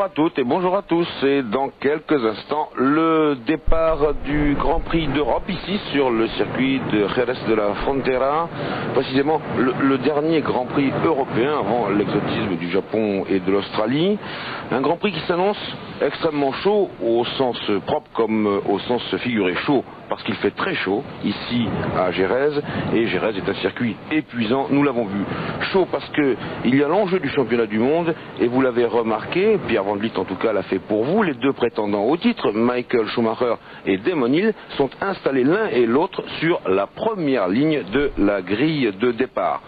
à toutes et bonjour à tous. Et dans quelques instants, le départ du Grand Prix d'Europe ici sur le circuit de Jerez de la Frontera. Précisément le dernier Grand Prix européen avant l'exotisme du Japon et de l'Australie. Un Grand Prix qui s'annonce extrêmement chaud au sens propre comme au sens figuré. Chaud parce qu'il fait très chaud ici à Jerez. Et Jerez est un circuit épuisant, nous l'avons vu. Chaud parce qu'il y a l'enjeu du championnat du monde. Et vous l'avez remarqué, Pierre Van Vliet en tout cas l'a fait pour vous, les deux prétendants au titre, Michael Schumacher et Damon Hill, sont installés l'un et l'autre sur la première ligne de la grille de départ.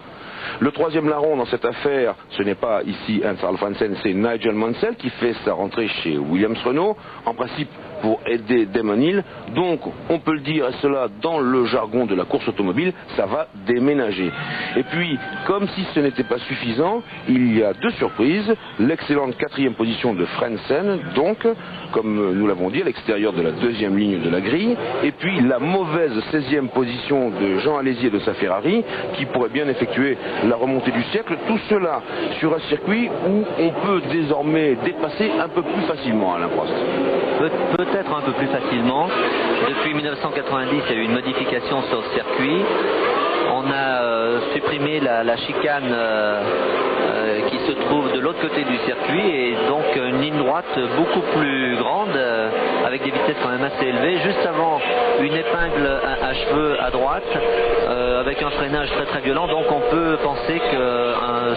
Le troisième larron dans cette affaire, ce n'est pas ici Hans Alfredsen, c'est Nigel Mansell qui fait sa rentrée chez Williams-Renault, en principe pour aider Damon Hill. Donc, on peut le dire, et cela dans le jargon de la course automobile, ça va déménager. Et puis, comme si ce n'était pas suffisant, il y a deux surprises. L'excellente quatrième position de Frentzen, donc, comme nous l'avons dit, à l'extérieur de la deuxième ligne de la grille. Et puis, la mauvaise 16e position de Jean Alesi et de sa Ferrari, qui pourrait bien effectuer la remontée du siècle. Tout cela sur un circuit où on peut désormais dépasser un peu plus facilement, Alain Prost. Peut-être un peu plus facilement. Depuis 1990, il y a eu une modification sur ce circuit. On a supprimé la chicane qui se trouve de l'autre côté du circuit et donc une ligne droite beaucoup plus grande avec des vitesses quand même assez élevées. Juste avant, une épingle à cheveux à droite avec un freinage très très violent. Donc on peut penser que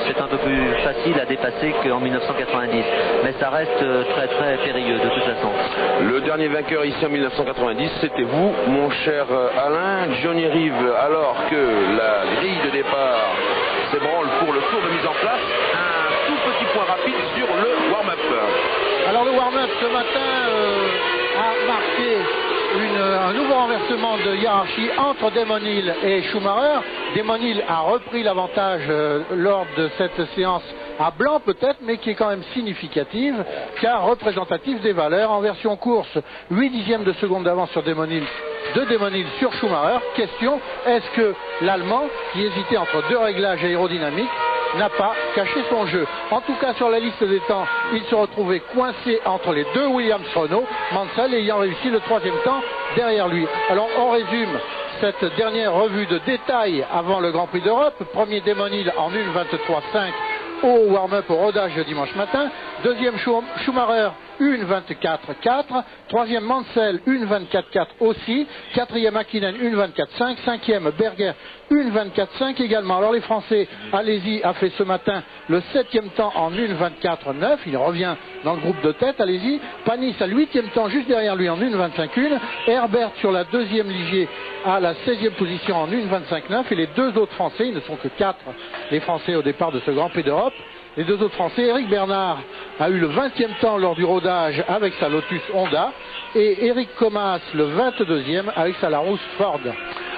c'est un peu plus facile à dépasser qu'en 1990. Mais ça reste très très périlleux de toute façon. Le dernier vainqueur ici en 1990, c'était vous, mon cher Alain. Johnny Reeve, alors que la grille de départ s'ébranle pour le tour de mise en place, un tout petit point rapide sur le warm-up. Alors le warm-up ce matin a marqué un nouveau renversement de hiérarchie entre Damon Hill et Schumacher. Damon Hill a repris l'avantage lors de cette séance à blanc peut-être, mais qui est quand même significative, car représentative des valeurs. En version course, 8 dixièmes de seconde d'avance sur Damon Hill, de Damon Hill sur Schumacher. Question, est-ce que l'Allemand, qui hésitait entre deux réglages aérodynamiques, n'a pas caché son jeu? En tout cas, sur la liste des temps, il se retrouvait coincé entre les deux Williams-Renault, Mansell ayant réussi le troisième temps derrière lui. Alors, on résume cette dernière revue de détails avant le Grand Prix d'Europe. Premier Damon Hill en 1.23.5 au warm-up au rodage de dimanche matin. Deuxième Schumacher, 1.24.4. Troisième Mansell, 1.24.4 aussi. Quatrième Hakkinen, 1.24.5. Cinquième Berger, 1.24.5 également. Alors les Français, Alesi a fait ce matin le septième temps en 1.24.9. Il revient dans le groupe de tête, Alesi. Panis à l'huitième temps juste derrière lui en 1.25.1. Herbert sur la deuxième Ligier à la 16e position en 1.25.9. Et les deux autres Français, ils ne sont que 4 les Français au départ de ce Grand Prix d'Europe. Les deux autres Français, Eric Bernard a eu le 20e temps lors du rodage avec sa Lotus Honda et Eric Comas le 22e avec sa Larousse Ford.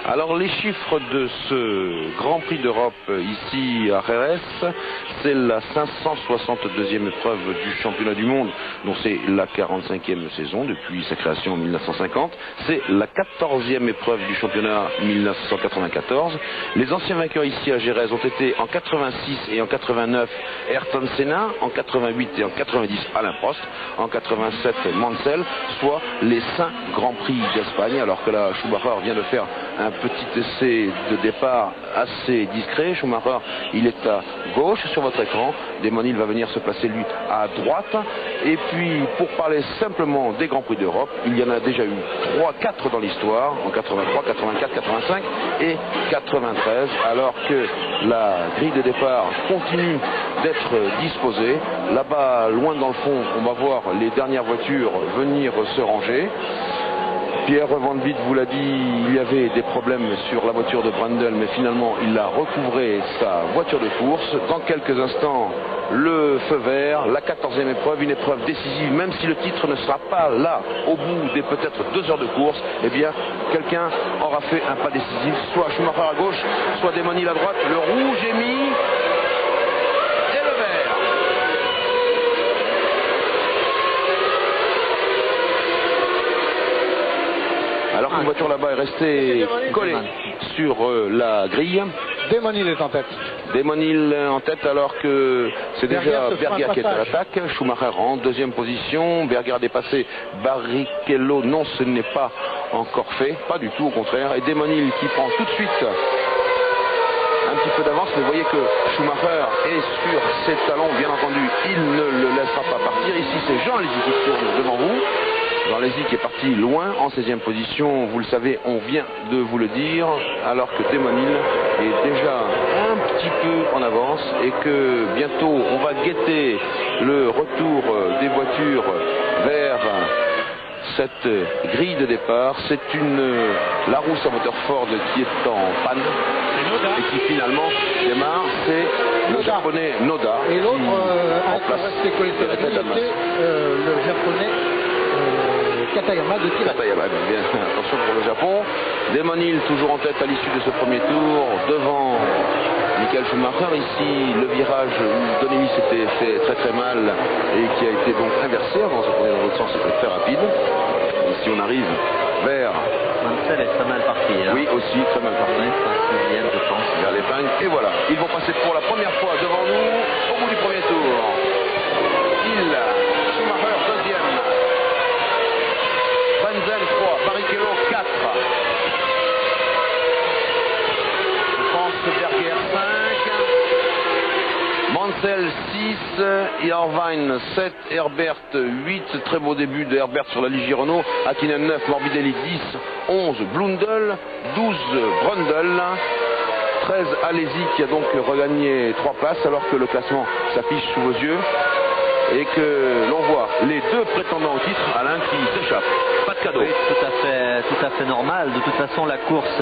Alors les chiffres de ce Grand Prix d'Europe ici à Jerez, c'est la 562e épreuve du championnat du monde, dont c'est la 45e saison depuis sa création en 1950. C'est la 14e épreuve du championnat 1994. Les anciens vainqueurs ici à Jerez ont été en 86 et en 89 Ayrton Senna, en 88 et en 90 Alain Prost, en 87 Mansell, soit les 5 Grands Prix d'Espagne, alors que là Schumacher vient de faire un petit essai de départ assez discret. Schumacher, il est à gauche sur votre écran. Damon Hill va venir se placer lui à droite. Et puis, pour parler simplement des Grands Prix d'Europe, il y en a déjà eu 4 dans l'histoire, en 83, 84, 85 et 93, alors que la grille de départ continue d'être disposée. Là-bas, loin dans le fond, on va voir les dernières voitures venir se ranger. Pierre Van Vliet vous l'a dit, il y avait des problèmes sur la voiture de Brundle, mais finalement il a recouvré sa voiture de course. Dans quelques instants, le feu vert, la 14e épreuve, une épreuve décisive, même si le titre ne sera pas là au bout des peut-être 2 heures de course, eh bien quelqu'un aura fait un pas décisif, soit Schumacher à gauche, soit Damon Hill à droite. Le rouge est mis. une voiture là-bas est restée collée sur la grille. Demonil est en tête. Demonil en tête alors que c'est déjà Berger Berger qui est à l'attaque. Schumacher en deuxième position. Berger a dépassé Barrichello. Non, ce n'est pas encore fait. Pas du tout, au contraire. Et Demonil qui prend tout de suite un petit peu d'avance. Mais vous voyez que Schumacher est sur ses talons. Bien entendu, il ne le laissera pas partir. Ici, c'est Jean Alesi qui tourne devant vous. Jean Alesi qui est parti loin en 16e position, vous le savez, on vient de vous le dire, alors que Demonil est déjà un petit peu en avance et que bientôt on va guetter le retour des voitures vers cette grille de départ. C'est la Rousse à moteur Ford qui est en panne et qui finalement démarre. C'est le japonais Noda. Et l'autre, en place de la tête le japonais Katayama de Kira. Katayama, bien, attention pour le Japon. Demonil toujours en tête à l'issue de ce premier tour, devant Michael Schumacher. Ici, le virage où Donemi s'était fait très très mal et qui a été donc inversé. Avant, se prenait dans l'autre sens, c'était très rapide. Ici, on arrive vers... Mansell est très mal parti. Hein. Oui, aussi très mal parti. Sixième, je pense. Vers l'épingle. Et voilà, ils vont passer pour la première fois devant nous au bout du premier tour. Schumacher, deuxième. Frentzen 3, Barrichello 4. Je pense que Berger 5. Mansell 6, Irvine 7, Herbert 8. Très beau début de Herbert sur la Ligier Renault. Hakkinen 9, Morbidelli 10, 11 Blundell, 12 Brundle, 13 Alesi qui a donc regagné 3 places alors que le classement s'affiche sous vos yeux. Et que l'on voit les deux prétendants au titre, Alain qui s'échappe. Pas de cadeau. Oui, tout à fait normal. De toute façon, la course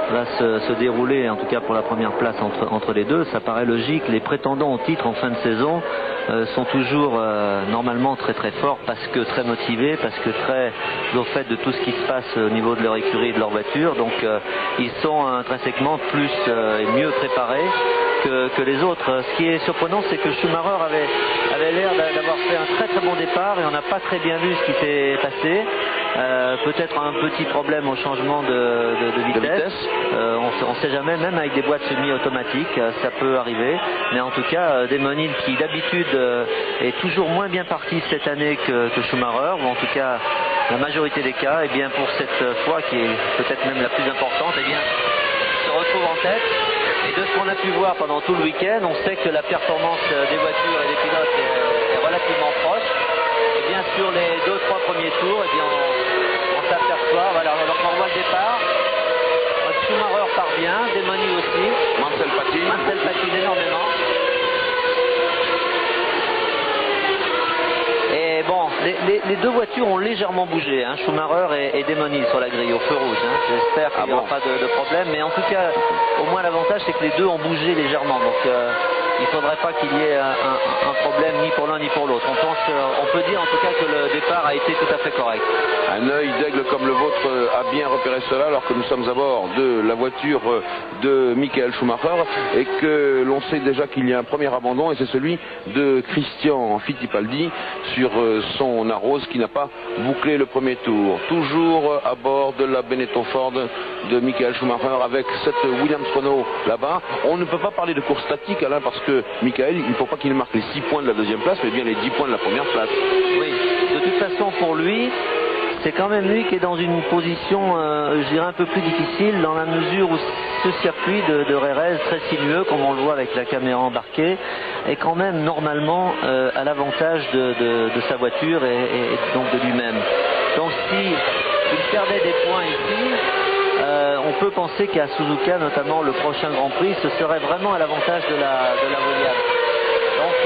va se dérouler, en tout cas pour la première place entre les deux. Ça paraît logique. Les prétendants au titre en fin de saison sont toujours normalement très très forts parce que très motivés, parce que très au fait de tout ce qui se passe au niveau de leur écurie et de leur voiture. Donc ils sont intrinsèquement plus et mieux préparés que les autres. Ce qui est surprenant, c'est que Schumacher avait l'air d'avoir fait un très très bon départ et on n'a pas très bien vu ce qui s'est passé. Peut-être un petit problème au changement de vitesse. On ne sait jamais, même avec des boîtes semi-automatiques, ça peut arriver. Mais en tout cas, Demonil qui d'habitude est toujours moins bien parti cette année que Schumacher, ou en tout cas la majorité des cas, et bien pour cette fois qui est peut-être même la plus importante, et bien se retrouve en tête. Et de ce qu'on a pu voir pendant tout le week-end, on sait que la performance des voitures et des pilotes est relativement proche. Et bien sur les 2-3 premiers tours, et bien on s'aperçoit, voilà, on revoit le départ. Schumacher part bien, Demonil aussi. Mansell patine énormément. Et bon, les deux voitures ont légèrement bougé, hein, Schumacher et Demonil sur la grille au feu rouge. Hein. J'espère qu'il n'y aura pas de problème, mais en tout cas, au moins l'avantage c'est que les deux ont bougé légèrement. Donc il ne faudrait pas qu'il y ait un problème ni pour l'un ni pour l'autre. On peut dire en tout cas que le départ a été tout à fait correct. Un œil d'aigle comme le vôtre a bien repéré cela alors que nous sommes à bord de la voiture de Michael Schumacher et que l'on sait déjà qu'il y a un premier abandon et c'est celui de Christian Fittipaldi sur son Arose qui n'a pas bouclé le premier tour. Toujours à bord de la Benetton Ford de Michael Schumacher avec cette Williams Renault là-bas. On ne peut pas parler de course tactique, Alain, parce que Michael, il ne faut pas qu'il marque les 6 points de la deuxième place, mais bien les 10 points de la première place. Oui, de toute façon pour lui, c'est quand même lui qui est dans une position, je dirais, un peu plus difficile dans la mesure où ce circuit de Jerez, très sinueux, comme on le voit avec la caméra embarquée, est quand même normalement à l'avantage de sa voiture et donc de lui-même. Donc si il perdait des points ici, on peut penser qu'à Suzuka, notamment le prochain Grand Prix, ce serait vraiment à l'avantage de la Williams. Donc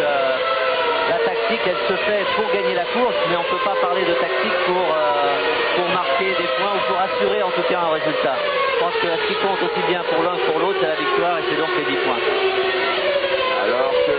la tactique, elle se fait pour gagner la course, mais on ne peut pas parler de tactique pour marquer des points ou pour assurer en tout cas un résultat. Je pense que ce qui compte aussi bien pour l'un que pour l'autre, c'est la victoire et c'est donc les 10 points. Alors que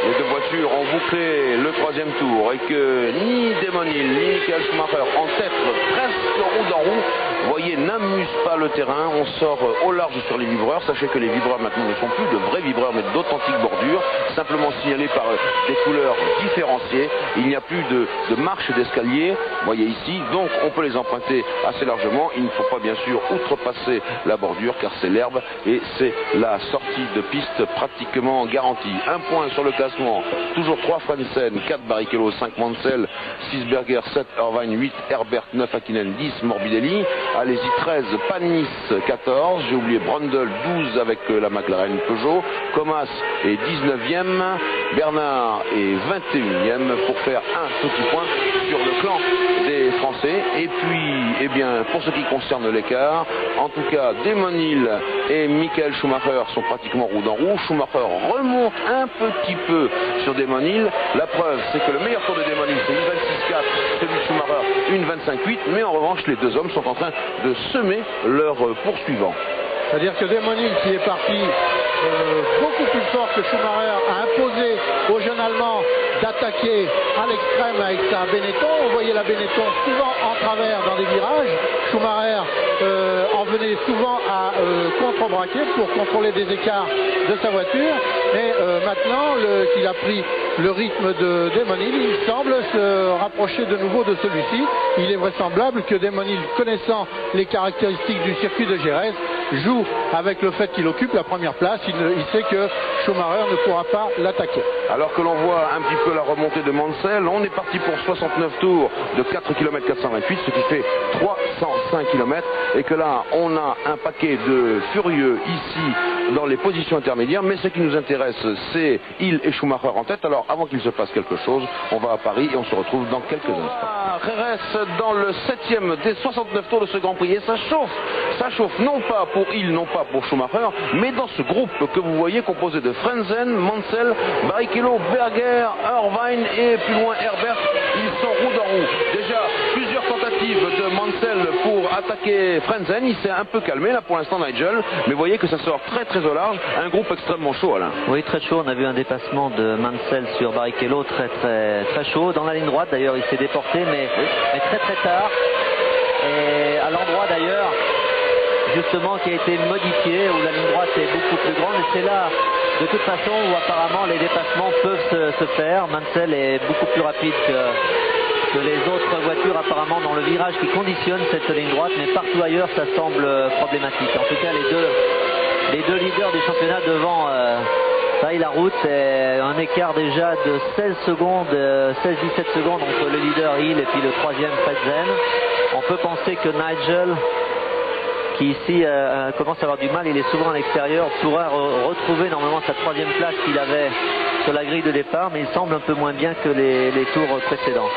les deux voitures ont bouclé le troisième tour et que ni Demonil ni Michael Schumacher en tête presque roue dans roue vous voyez, n'amuse pas le terrain. On sort au large sur les vibreurs. Sachez que les vibreurs maintenant ne sont plus de vrais vibreurs mais d'authentiques bordures, simplement signalées par des couleurs différenciées. Il n'y a plus de marche d'escalier, vous voyez ici, donc on peut les emprunter assez largement. Il ne faut pas bien sûr outrepasser la bordure car c'est l'herbe et c'est la sortie de piste pratiquement garantie. Un point sur le classement, toujours 3 Frentzen, 4 Barrichello, 5 Mansell, 6 Berger, 7 Irvine, 8 Herbert, 9 Hakkinen, 10 Morbidelli, allez-y 13 Panis, 14, j'ai oublié Brundle, 12 avec la McLaren Peugeot, Comas est 19e, Bernard est 21e pour faire un petit point sur le clan des Français. Et puis, eh bien, pour ce qui concerne l'écart, en tout cas, Damon Hill et Michael Schumacher sont pratiquement roue dans roue. Schumacher remonte un petit peu sur Damon Hill. La preuve, c'est que le meilleur tour de Damon Hill, c'est une 26,4, celui de Schumacher, une 25,8. Mais en revanche, les deux hommes sont en train de semer leur poursuivant. C'est-à-dire que Damon Hill, qui est parti beaucoup plus fort que Schumacher, a imposé au jeune Allemand d'attaquer à l'extrême avec sa Benetton. On voyait la Benetton souvent en travers dans les virages. Schumacher en venait souvent à contre-braquer pour contrôler des écarts de sa voiture. Mais maintenant qu'il a pris le rythme de Damon Hill, il semble se rapprocher de nouveau de celui-ci. Il est vraisemblable que Damon Hill, connaissant les caractéristiques du circuit de Jerez, joue avec le fait qu'il occupe la première place. Il sait que Schumacher ne pourra pas l'attaquer. Alors que l'on voit un petit peu la remontée de Mansell, on est parti pour 69 tours de 4 km 428, ce qui fait 305 km, et que là on a un paquet de furieux ici dans les positions intermédiaires, mais ce qui nous intéresse c'est Hill et Schumacher en tête. Alors avant qu'il se passe quelque chose, on va à Paris et on se retrouve dans quelques instants. Jerez dans le 7e des 69 tours de ce Grand Prix, et ça chauffe non pas pour Hill, non pas pour Schumacher, mais dans ce groupe que vous voyez composé de Frentzen, Mansell, Barrichello, Berger, Irvine et plus loin Herbert. Ils sont roue dans roue. Déjà plusieurs tentatives de Mansell pour attaquer Frentzen. Il s'est un peu calmé là pour l'instant, Nigel, mais vous voyez que ça sort très au large. Un groupe extrêmement chaud, Alain. Oui, très chaud. On a vu un dépassement de Mansell sur Barrichello, très chaud. Dans la ligne droite d'ailleurs, il s'est déporté, mais très tard. Et à l'endroit d'ailleurs justement qui a été modifié, où la ligne droite est beaucoup plus grande, et c'est là de toute façon où apparemment les dépassements peuvent se faire. Mansell est beaucoup plus rapide que les autres voitures apparemment dans le virage qui conditionne cette ligne droite, mais partout ailleurs ça semble problématique. En tout cas les deux leaders du championnat devant taillent la route. C'est un écart déjà de 16-17 secondes entre le leader Hill et puis le troisième Frentzen. On peut penser que Nigel, qui ici commence à avoir du mal, il est souvent à l'extérieur, pourra retrouver normalement sa troisième place qu'il avait sur la grille de départ, mais il semble un peu moins bien que les tours précédents.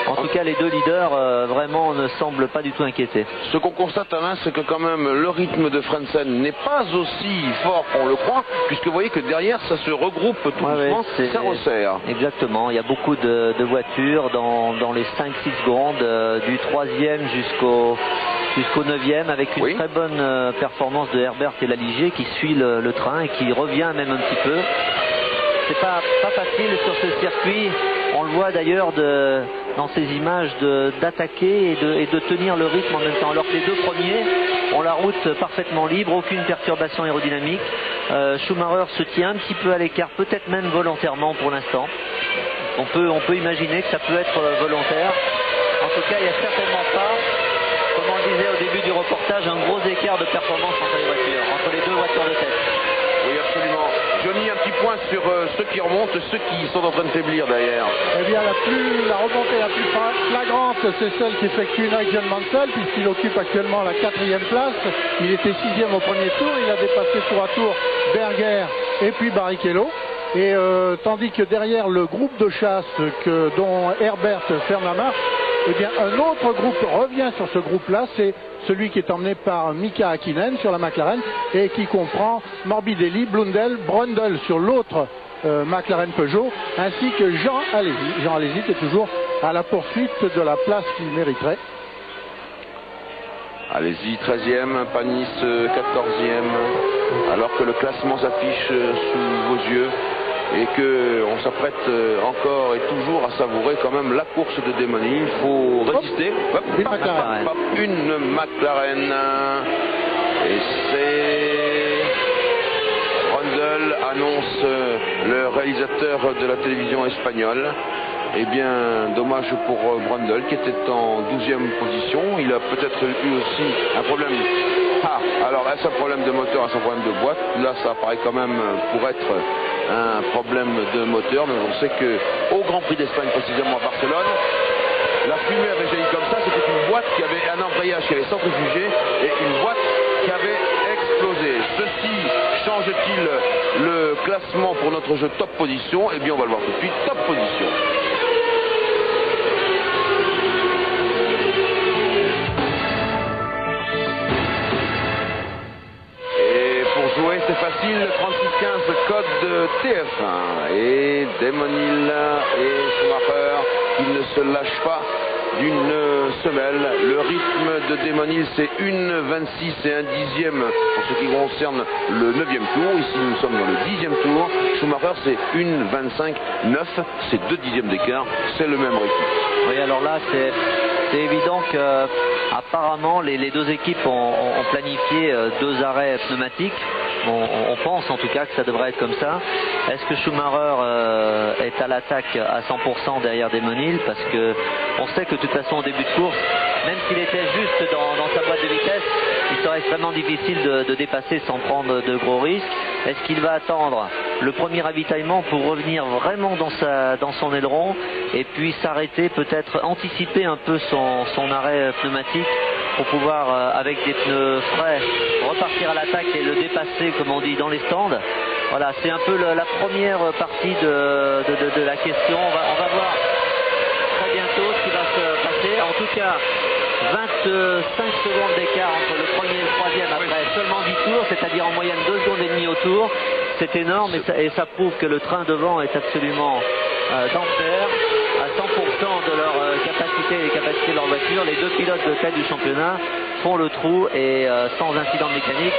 En tout cas, les deux leaders vraiment ne semblent pas du tout inquiétés. Ce qu'on constate, Alain, c'est que quand même le rythme de Frentzen n'est pas aussi fort qu'on le croit, puisque vous voyez que derrière ça se regroupe tout doucement, ça resserre. Exactement, il y a beaucoup de voitures dans les 5-6 secondes, du 3e jusqu'au 9e, avec une très bonne performance de Herbert et Laligier qui suit le train et qui revient même un petit peu. C'est pas facile sur ce circuit. On le voit d'ailleurs dans ces images d'attaquer et de tenir le rythme en même temps. Alors que les deux premiers ont la route parfaitement libre, aucune perturbation aérodynamique. Schumacher se tient un petit peu à l'écart, peut-être même volontairement pour l'instant. On peut imaginer que ça peut être volontaire. En tout cas, il n'y a certainement pas, comme on le disait au début du reportage, un gros écart de performance entre les voitures, entre les deux voitures de tête. Oui, absolument. Johnny, un petit point sur ceux qui remontent, ceux qui sont en train de faiblir derrière. Eh bien, la remontée la plus flagrante, c'est celle qu'effectue Nigel Mansell, puisqu'il occupe actuellement la 4e place. Il était 6e au premier tour, il a dépassé tour à tour Berger et puis Barrichello. Et tandis que derrière le groupe de chasse dont Herbert ferme la marche, eh bien, un autre groupe revient sur ce groupe-là, c'est celui qui est emmené par Mika Hakkinen sur la McLaren et qui comprend Morbidelli, Blundell, Brundle sur l'autre McLaren Peugeot, ainsi que Jean Alesi. Jean Alesi est toujours à la poursuite de la place qu'il mériterait. Allez-y, 13e, Panis 14e, alors que le classement s'affiche sous vos yeux. et qu'on s'apprête encore et toujours à savourer quand même la course de Demoni. Il faut résister. Hop, une McLaren. Et c'est... Brundle annonce le réalisateur de la télévision espagnole. Eh bien, dommage pour Brundle qui était en 12e position. Il a peut-être eu aussi un problème. Alors est-ce un problème de moteur, est-ce un problème de boîte? Là, ça apparaît quand même pour être un problème de moteur. Mais on sait qu'au Grand Prix d'Espagne, précisément à Barcelone, la fumée avait jailli comme ça. C'était une boîte qui avait un embrayage qui avait centrifugé et une boîte qui avait explosé. Ceci change-t-il le classement pour notre jeu top position? Eh bien, on va le voir tout de suite. Top position. C'est facile, 36-15 code de TF1 et Demonil et Schumacher qui ne se lâchent pas d'une semelle. Le rythme de Demonil c'est 1,26 et 1 dixième pour ce qui concerne le 9e tour. Ici nous sommes dans le 10e tour. Schumacher c'est 1,25,9, c'est 2 dixièmes d'écart, c'est le même rythme. Oui, alors là c'est évident que apparemment les deux équipes ont planifié 2 arrêts pneumatiques. On pense en tout cas que ça devrait être comme ça. Est-ce que Schumacher est à l'attaque à 100% derrière Demonil? Parce que on sait que de toute façon au début de course, même s'il était juste dans sa boîte de vitesse, il serait extrêmement difficile de dépasser sans prendre de gros risques. Est-ce qu'il va attendre le premier ravitaillement pour revenir vraiment dans son aileron et puis s'arrêter, peut-être anticiper un peu son arrêt pneumatique pour pouvoir, avec des pneus frais, repartir à l'attaque et le dépasser, comme on dit, dans les stands? Voilà, c'est un peu la première partie de la question. On va voir très bientôt ce qui va se passer. En tout cas, 25 secondes d'écart entre le premier et le troisième après seulement 10 tours, c'est-à-dire en moyenne 2 secondes et demie au tour. C'est énorme et ça prouve que le train devant est absolument d'enfer. À 100% de leur capacité et les capacités de leur voiture, les deux pilotes de tête du championnat font le trou et sans incident mécanique,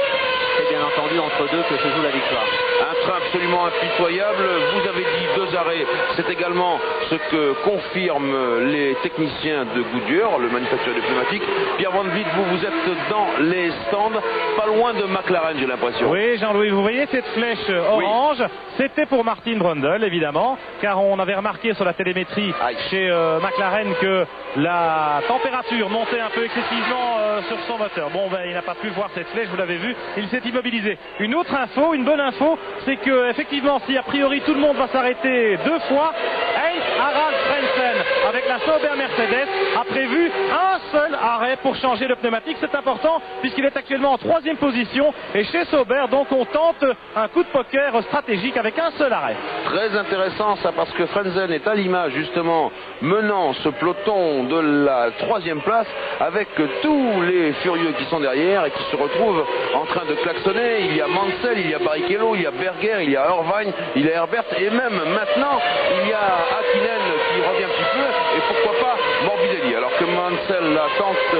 c'est bien entendu entre deux que se joue la victoire. Un train absolument impitoyable. Vous avez dit 2 arrêts. C'est également ce que confirment les techniciens de Goodyear, le manufacturier de pneumatiques. Pierre Van Vliet, vous êtes dans les stands, pas loin de McLaren, j'ai l'impression. Oui, Jean-Louis, vous voyez cette flèche orange, c'était pour Martin Brundle, évidemment, car on avait remarqué sur la télémétrie chez McLaren que la température montait un peu excessivement sur son moteur. Bon, il n'a pas pu voir cette flèche, vous l'avez vu, il s'est immobilisé. Une autre info, une bonne info, c'est que effectivement, si a priori tout le monde va s'arrêter 2 fois, Heinz-Harald Frentzen, avec la Sauber Mercedes, a prévu un seul arrêt pour changer le pneumatique. C'est important puisqu'il est actuellement en 3e position et chez Sauber, donc on tente un coup de poker stratégique avec un seul arrêt. Très intéressant ça, parce que Frentzen est à l'image justement menant ce peloton de la 3e place avec tous les furieux qui sont derrière et qui se retrouvent en train de klaxonner. Il y a Mansell, il y a Barrichello, il y a Berger, il y a Irvine, il y a Herbert et même maintenant il y a Hakkinen qui revient un petit peu et pourquoi pas Morbidelli. Alors que Mansell là tente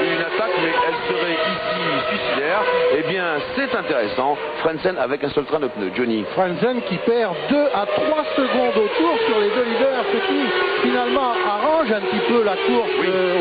une attaque mais elle serait ici suicidaire. Eh bien c'est intéressant. Frentzen avec un seul train de pneus. Johnny. Frentzen qui perd 2 à 3 secondes au tour sur les 2 leaders, ce qui finalement arrange un petit peu la course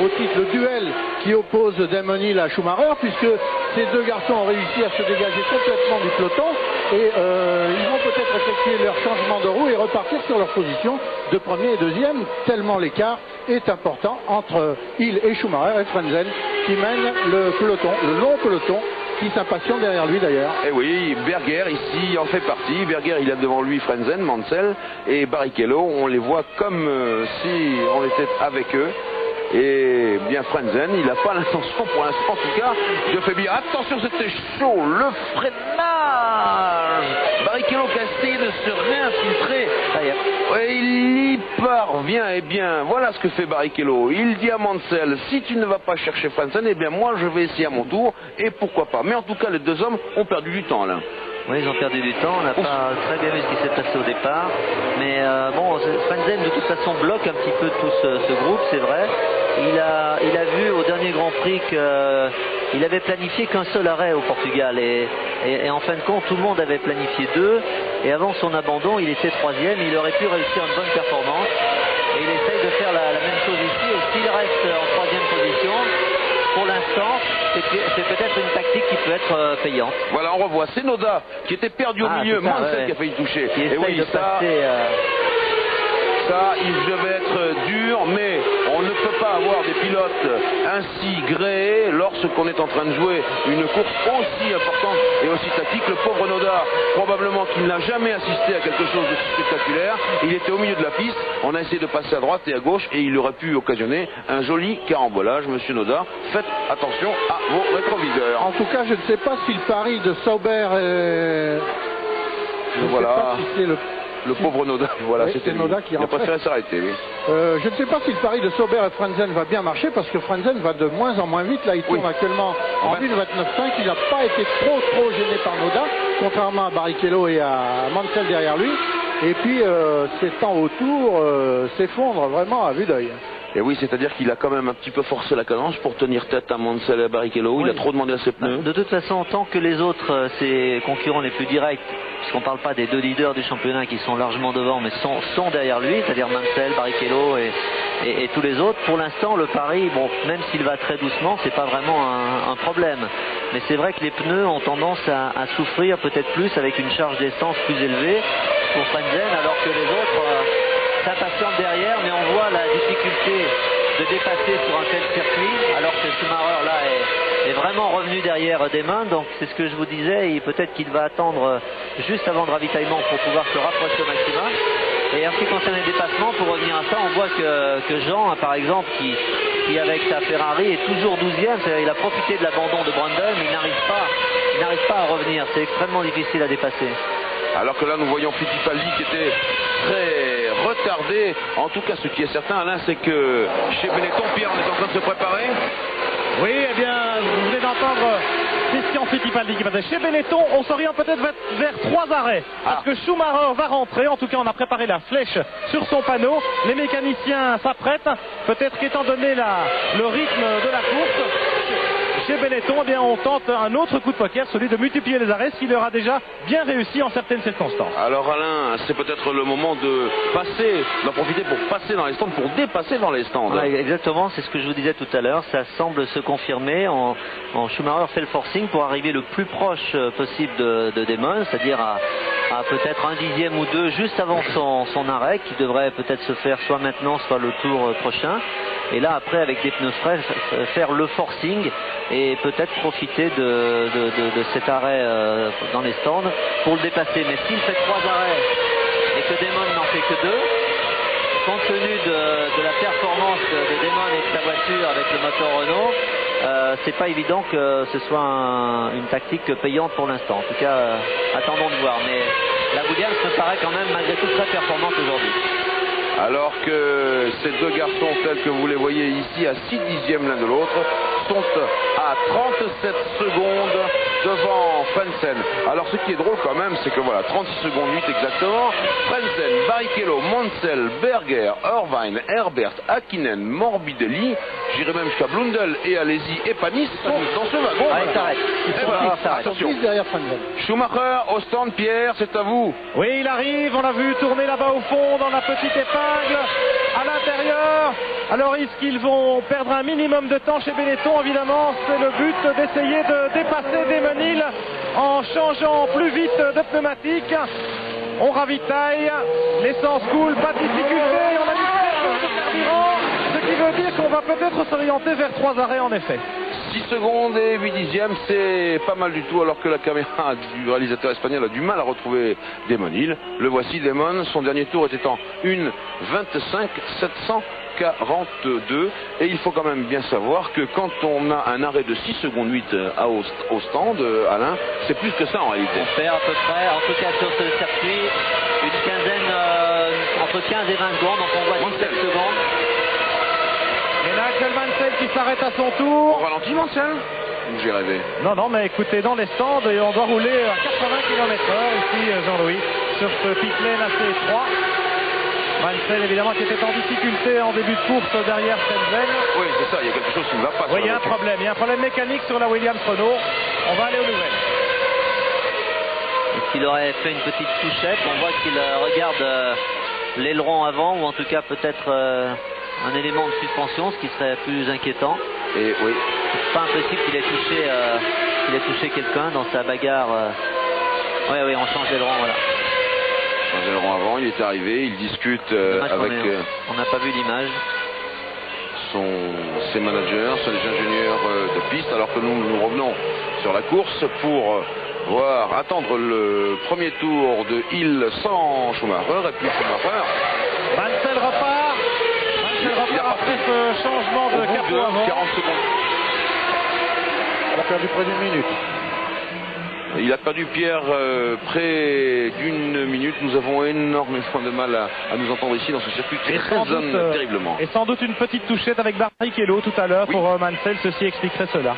au titre, le duel qui oppose Demonil à Schumacher, puisque ces 2 garçons ont réussi à se dégager complètement du peloton et ils vont peut-être effectuer leur changement de roue et repartir sur leur position de 1er et 2e, tellement l'écart est important entre Hill et Schumacher et Frentzen qui mènent le peloton, le long peloton qui s'impatiente derrière lui d'ailleurs. Et oui, Berger ici en fait partie. Berger, il a devant lui Frentzen, Mansell et Barrichello. On les voit comme si on était avec eux. Et bien Frentzen, il n'a pas l'intention pour l'instant en tout cas de faiblir. Attention, c'était chaud, le freinage. Barrichello qui a essayé de se réinfiltrer. Et il y parvient. Et bien voilà ce que fait Barrichello. Il dit à Mansell, si tu ne vas pas chercher Frentzen, eh bien moi je vais essayer à mon tour. Et pourquoi pas. Mais en tout cas les 2 hommes ont perdu du temps là. Oui, ils ont perdu du temps, on n'a pas très bien vu ce qui s'est passé au départ. Mais bon, Frentzen de toute façon bloque un petit peu tout ce groupe, c'est vrai. Il a vu au dernier Grand Prix qu'il avait planifié qu'un seul arrêt au Portugal. Et en fin de compte, tout le monde avait planifié 2. Et avant son abandon, il était 3e. Il aurait pu réussir une bonne performance. Et il essaye de faire la même chose ici. Et s'il reste en 3e position, pour l'instant, c'est peut-être une tactique qui peut être payante. Voilà, on revoit. C'est Noda qui était perdu au milieu. Mansell qui a failli toucher. Et oui, de passer, ça, il devait être dur, mais on ne peut pas avoir des pilotes ainsi gréés lorsqu'on est en train de jouer une course aussi importante et aussi tactique. Le pauvre Noda, probablement qu'il n'a jamais assisté à quelque chose de spectaculaire. Il était au milieu de la piste. On a essayé de passer à droite et à gauche et il aurait pu occasionner un joli carambolage. Monsieur Noda, faites attention à vos rétroviseurs. En tout cas, je ne sais pas si le pari de Sauber voilà. Le pauvre Noda, voilà, oui, c'était Noda qui il a préféré s'arrêter, oui. Je ne sais pas si le pari de Sauber et Frentzen va bien marcher parce que Frentzen va de moins en moins vite. Là, il tourne actuellement en 1,29,5. Il n'a pas été trop gêné par Noda, contrairement à Barrichello et à Mansell derrière lui. Et puis, ses temps autour s'effondrent vraiment à vue d'œil. Et oui, c'est-à-dire qu'il a quand même un petit peu forcé la cadence pour tenir tête à Mansell et à Barrichello. Oui. Il a trop demandé à ses pneus. De toute façon, tant que les autres, ses concurrents les plus directs, puisqu'on ne parle pas des 2 leaders du championnat qui sont largement devant, mais sont derrière lui, c'est-à-dire Mansell, Barrichello et tous les autres, pour l'instant, le pari, bon, même s'il va très doucement, c'est pas vraiment un problème. Mais c'est vrai que les pneus ont tendance à souffrir peut-être plus avec une charge d'essence plus élevée pour Frentzen, alors que les autres s'impatientent derrière, mais on voit la difficulté de dépasser sur un tel circuit, alors que Schumacher là est vraiment revenu derrière Damon. Donc c'est ce que je vous disais, et peut-être qu'il va attendre juste avant le ravitaillement pour pouvoir se rapprocher au maximum. Et en ce qui concerne les dépassements, pour revenir à ça, on voit que Jean, par exemple, qui avec sa Ferrari est toujours 12e, c'est-à-dire il a profité de l'abandon de Brundle, mais il n'arrive pas à revenir, c'est extrêmement difficile à dépasser. Alors que là, nous voyons Fittipaldi qui était très retardé. En tout cas, ce qui est certain, Alain, c'est que chez Benetton, Pierre, on est en train de se préparer. Oui, eh bien, vous venez d'entendre Christian Fittipaldi qui va dire chez Benetton, on s'oriente peut-être vers 3 arrêts. Parce que Schumacher va rentrer. En tout cas, on a préparé la flèche sur son panneau. Les mécaniciens s'apprêtent. Peut-être qu'étant donné le rythme de la course, chez Benetton, eh bien, on tente un autre coup de poker, celui de multiplier les arrêts, ce qui leur a déjà bien réussi en certaines circonstances. Alors Alain, c'est peut-être le moment d'en profiter pour passer dans les stands, pour dépasser dans les stands. Ouais, exactement, c'est ce que je vous disais tout à l'heure, ça semble se confirmer. Schumacher fait le forcing pour arriver le plus proche possible de Damon, c'est-à-dire à peut-être 1/10 ou 2 juste avant son arrêt, qui devrait peut-être se faire soit maintenant, soit le tour prochain. Et là, après, avec des pneus frais, faire le forcing et peut-être profiter de cet arrêt dans les stands pour le dépasser. Mais s'il fait 3 arrêts et que Damon n'en fait que 2, compte tenu de la performance de Damon et de sa voiture avec le moteur Renault, c'est pas évident que ce soit une tactique payante pour l'instant. En tout cas, attendons de voir. Mais la Williams me paraît quand même malgré tout très performante aujourd'hui. Alors que ces 2 garçons, tels que vous les voyez ici, à 6/10 l'un de l'autre, sont à 37 secondes devant Frentzen. Alors ce qui est drôle quand même, c'est que voilà, 36 secondes 8 exactement, Frentzen, Barrichello, Mansell, Berger, Irvine, Herbert, Hakkinen, Morbidelli, j'irai même jusqu'à Blundell et Alesi et Panis sont dans ce wagon. Ah, il s'arrête. Attention. Derrière Frentzen. Schumacher au stand, Pierre, c'est à vous. Oui, il arrive, on l'a vu tourner là-bas au fond dans la petite épingle à l'intérieur. Alors est-ce qu'ils vont perdre un minimum de temps chez Benetton? Évidemment, c'est le but d'essayer de dépasser Damon Hill en changeant plus vite de pneumatique. On ravitaille, l'essence coule, pas de difficulté, on a mis très peu de carburant, ce qui veut dire qu'on va peut-être s'orienter vers 3 arrêts en effet. 6 secondes et 8/10, c'est pas mal du tout, alors que la caméra du réalisateur espagnol a du mal à retrouver Damon Hill. Le voici, Damon, son dernier tour était en 1:25,742, et il faut quand même bien savoir que quand on a un arrêt de 6 secondes 8 au stand, Alain, c'est plus que ça en réalité. On perd à peu près, en tout cas sur ce circuit, une quinzaine, entre 15 et 20 secondes, donc on voit 17 secondes. Et Nigel Mansell qui s'arrête à son tour. On ralentit, Mansell? Ou j'ai rêvé? Non, non, mais écoutez, dans les stands, et on doit rouler à 80 km/h ici, Jean-Louis, sur ce pit lane assez étroit. Mansell, évidemment, qui était en difficulté en début de course derrière Frentzen. Oui, c'est ça, il y a quelque chose qui ne va pas. Oui, il y a un problème mécanique sur la Williams-Renault. On va aller aux nouvelles. Est-ce qu'il aurait fait une petite touchette? On voit qu'il regarde l'aileron avant, ou en tout cas peut-être un élément de suspension, ce qui serait plus inquiétant. Et oui. C'est pas impossible qu'il ait touché quelqu'un dans sa bagarre. Oui, oui, on change l'aileron, voilà. L'aileron avant, il est arrivé, il discute avec... On n'a pas vu l'image. Ses managers, ses ingénieurs de piste, alors que nous revenons sur la course pour attendre le premier tour de Hill sans Schumacher, et puis Schumacher. Mansell repart. Il a après ce changement de capot avant. 40 secondes. Il a perdu près d'une minute. Il a perdu, Pierre, près d'une minute. Nous avons énormément de mal à nous entendre ici dans ce circuit qui résonne terriblement. Et sans doute une petite touchette avec Barrichello tout à l'heure pour Mansell. Ceci expliquerait cela.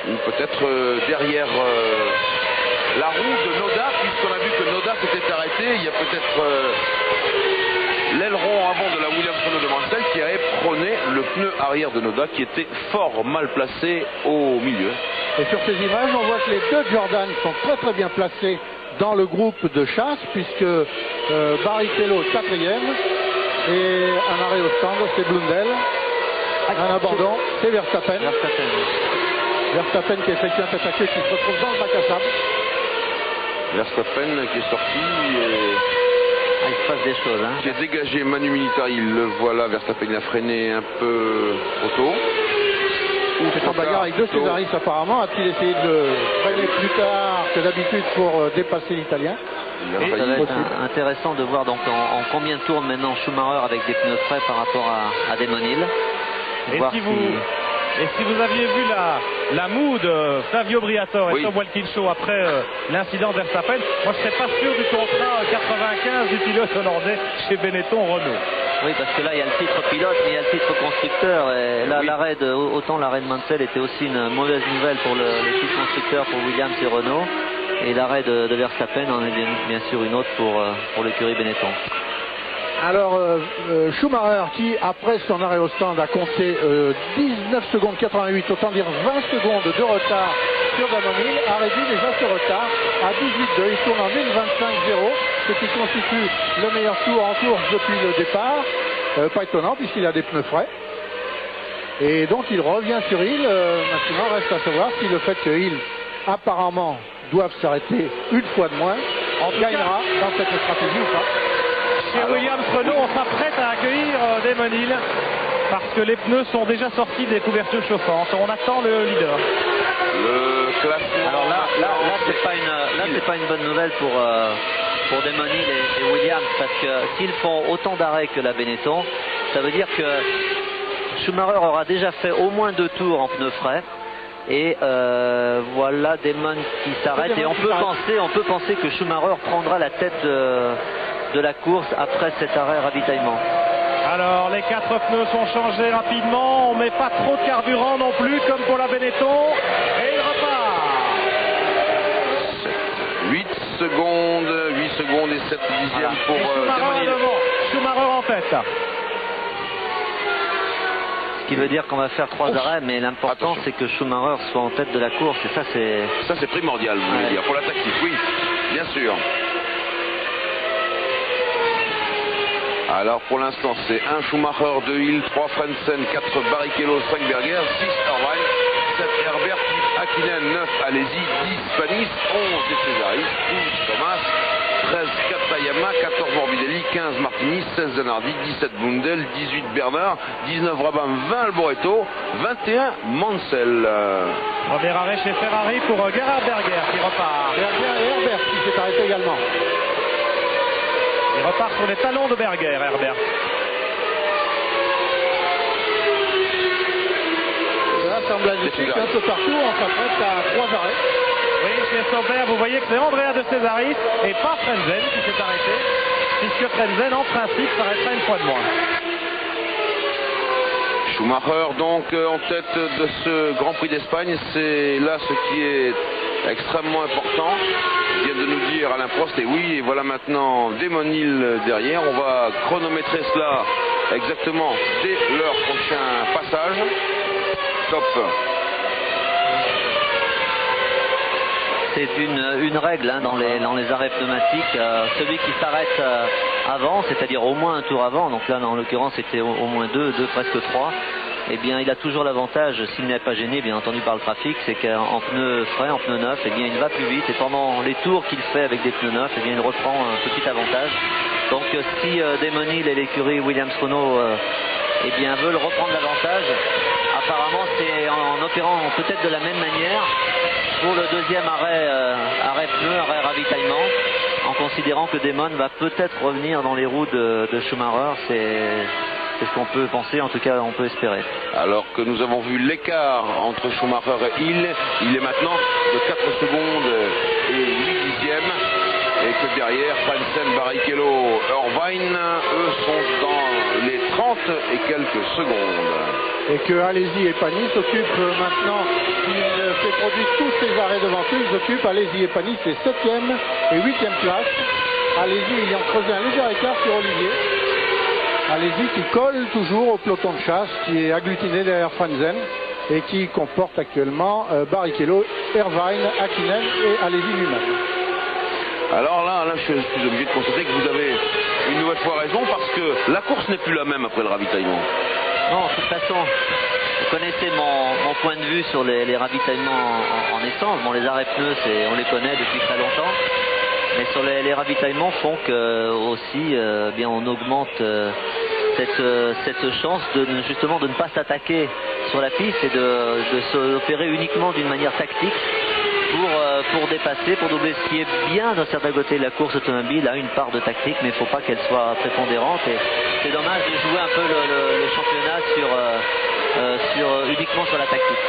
Ou peut-être derrière la roue de Noda, puisqu'on a vu que Noda s'était arrêté. Il y a peut-être l'aileron avant de la Williams-Renault de Mansell qui a éperonné le pneu arrière de Noda, qui était fort mal placé au milieu. Et sur ces images, on voit que les deux Jordan sont très très bien placés dans le groupe de chasse, puisque Barrichello 4e, et un arrêt au stand, c'est Blundell. Un abandon, c'est Verstappen. Verstappen qui effectue un tête à queue, qui se retrouve dans le bac à sable. Verstappen qui est sorti il se passe des choses. Hein. Qui a dégagé Manu Militari, il le voit là, Verstappen il a freiné un peu trop tôt. C'est en bagarre avec deux Césaris apparemment. A-t-il essayé de le freiner plus tard que d'habitude pour dépasser l'Italien? Ça va être intéressant de voir donc en combien tourne maintenant Schumacher avec des pneus frais par rapport à Damon Hill. Et si vous aviez vu la moue de Flavio Briatore et Tom Walkinshaw après l'incident Verstappen, moi je ne serais pas sûr du contrat 95 du pilote hollandais chez Benetton Renault. Oui, parce que là il y a le titre pilote mais il y a le titre constructeur, et là autant l'arrêt de Mansell était aussi une mauvaise nouvelle pour le titre constructeur pour Williams et Renault, et l'arrêt de Verstappen en est bien sûr une autre pour l'écurie Benetton. Alors Schumacher, qui après son arrêt au stand a compté 19 secondes 88, autant dire 20 secondes de retard sur Damon Hill, a réduit déjà ce retard à 18,2. Il tourne en 1,25,0, ce qui constitue le meilleur tour en course depuis le départ. Pas étonnant puisqu'il a des pneus frais. Et donc il revient sur Hill. Maintenant reste à savoir si le fait que Hill apparemment doivent s'arrêter une fois de moins gagnera dans cette stratégie ou pas. Chez Williams-Renault, on s'apprête à accueillir Damon Hill parce que les pneus sont déjà sortis des couvertures chauffantes. On attend le leader. Le classement. Alors là c'est pas une bonne nouvelle pour Damon Hill et Williams, parce que s'ils font autant d'arrêts que la Benetton, ça veut dire que Schumacher aura déjà fait au moins 2 tours en pneus frais. Et voilà Damon qui s'arrête, et on peut penser que Schumacher prendra la tête de la course après cet arrêt ravitaillement. Alors les 4 pneus sont changés rapidement, on met pas trop de carburant non plus comme pour la Benetton, et il repart. 8 secondes et 7 dixièmes pour Damon Hill. Schumacher en tête. Ce qui veut dire qu'on va faire 3 arrêts, mais l'important c'est que Schumacher soit en tête de la course, et ça c'est primordial, vous voulez dire, pour la tactique, oui, bien sûr. Alors pour l'instant c'est 1 Schumacher, 2 Hill, 3 Frentzen, 4 Barrichello, 5 Berger, 6 Irvine, 7 Herbert, 8 Hakkinen, 9 Alesi, 10 Panis, 11 De Cesaris, 12 Thomas, 13 Katayama, 14 Morbidelli, 15 Martini, 16 Zanardi, 17 Blundell, 18 Bernard, 19 Rabin, 20 Alboreto, 21 Mansell. Premier arrêt chez Ferrari pour Gerhard Berger qui repart. Berger et Herbert qui s'est arrêté également. Il repart sur les talons de Berger, Herbert. Ça semble indiquer qu'un peu partout, on s'apprête à 3 arrêts. Oui, chez Sauber, vous voyez que c'est Andrea De Cesaris et pas Frentzen qui s'est arrêté, puisque Frentzen, en principe, s'arrêtera une fois de moins. Schumacher donc en tête de ce Grand Prix d'Espagne. C'est là ce qui est extrêmement important. Il vient de nous dire Alain Prost, et oui, et voilà maintenant Damon Hill derrière. On va chronométrer cela exactement dès leur prochain passage. Top. C'est une règle hein, dans les arrêts pneumatiques. Celui qui s'arrête avant, c'est-à-dire au moins un tour avant, donc là en l'occurrence c'était au moins deux, presque trois, eh bien il a toujours l'avantage, s'il n'est pas gêné bien entendu par le trafic, c'est qu'en pneus frais, en pneus neufs, eh bien il va plus vite, et pendant les tours qu'il fait avec des pneus neufs, eh bien il reprend un petit avantage. Donc si Damon Hill et l'écurie Williams-Renault eh bien veulent reprendre l'avantage, apparemment c'est en opérant peut-être de la même manière pour le deuxième arrêt pneu, arrêt ravitaillement, en considérant que Damon va peut-être revenir dans les roues de Schumacher. C'est ce qu'on peut penser, en tout cas on peut espérer. Alors que nous avons vu l'écart entre Schumacher et Hill, il est maintenant de 4 secondes et 8 dixièmes, et que derrière Frentzen, Barrichello, Irvine, eux sont dans les 30 et quelques secondes. Et que Alesi et Panis s'occupent maintenant, il fait produire tous ces arrêts devant eux, ils occupent Alesi et Panis les 7e et 8e places. Alesi ayant creusé un léger écart sur Olivier. Alesi qui colle toujours au peloton de chasse, qui est agglutiné derrière Frentzen et qui comporte actuellement Barrichello, Irvine, Hakkinen et Alesi lui-même. Alors là, je suis obligé de constater que vous avez une nouvelle fois raison, parce que la course n'est plus la même après le ravitaillement. Non, de toute façon, vous connaissez mon point de vue sur les ravitaillements en essence. Bon, les arrêts pneus, on les connaît depuis très longtemps. Mais sur les ravitaillements font que aussi, bien, on augmente cette chance justement de ne pas s'attaquer sur la piste et de s'opérer uniquement d'une manière tactique pour dépasser, pour doubler, ce qui est bien d'un certain côté. La course automobile a une part de tactique, mais il ne faut pas qu'elle soit prépondérante, et c'est dommage de jouer un peu le championnat uniquement sur la tactique.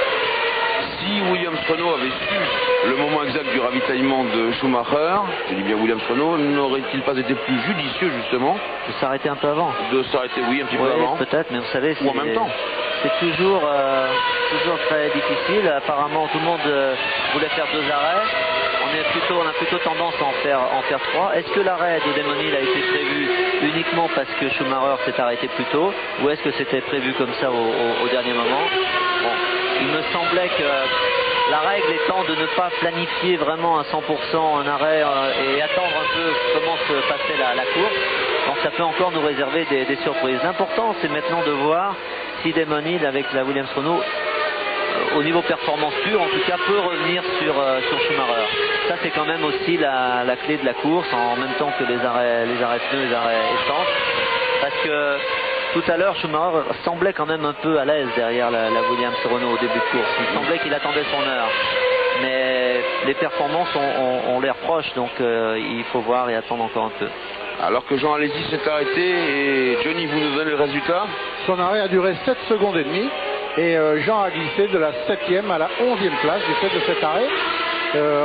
Si Williams-Renault avait su le moment exact du ravitaillement de Schumacher, je dis bien Williams-Renault, n'aurait-il pas été plus judicieux justement de s'arrêter un peu avant? De s'arrêter, oui, un petit peu avant. Peut-être, mais vous savez, ou en même temps. C'est toujours très difficile. Apparemment, tout le monde voulait faire 2 arrêts. On a plutôt tendance à en faire 3. Est-ce que l'arrêt de Damon Hill a été prévu uniquement parce que Schumacher s'est arrêté plus tôt, ou est-ce que c'était prévu comme ça au dernier moment? Bon, il me semblait que la règle étant de ne pas planifier vraiment à 100% un arrêt et attendre un peu comment se passait la course. Donc ça peut encore nous réserver des surprises. L'important, c'est maintenant de voir si Damon Hill avec la Williams-Renault, au niveau performance pure en tout cas, peut revenir sur Schumacher. Ça c'est quand même aussi la clé de la course, en même temps que les arrêts pneus, les arrêts essence. Parce que tout à l'heure, Schumacher semblait quand même un peu à l'aise derrière la Williams-Renault au début de course. Il semblait qu'il attendait son heure. Mais les performances ont l'air proches, donc il faut voir et attendre encore un peu. Alors que Jean Alesi s'est arrêté, et Johnny, vous nous donnez le résultat? Son arrêt a duré 7 secondes et demie, et Jean a glissé de la 7e à la 11e place du fait de cet arrêt.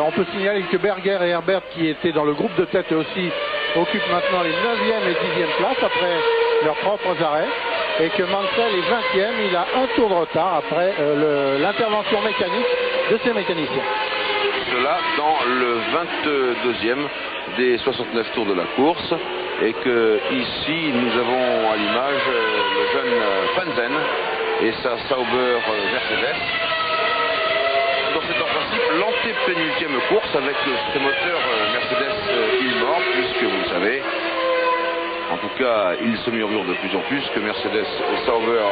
On peut signaler que Berger et Herbert, qui étaient dans le groupe de tête aussi, occupent maintenant les 9e et 10e places après leurs propres arrêts, et que Mansell est 20e, il a un tour de retard après l'intervention mécanique de ses mécaniciens. Cela dans le 22e des 69 tours de la course, et que ici nous avons à l'image le jeune Frentzen et sa Sauber Mercedes. Donc c'est en principe l'antépénultième course avec ce moteur Mercedes Ilmor, puisque vous le savez, en tout cas il se murmure de plus en plus que Mercedes et Sauber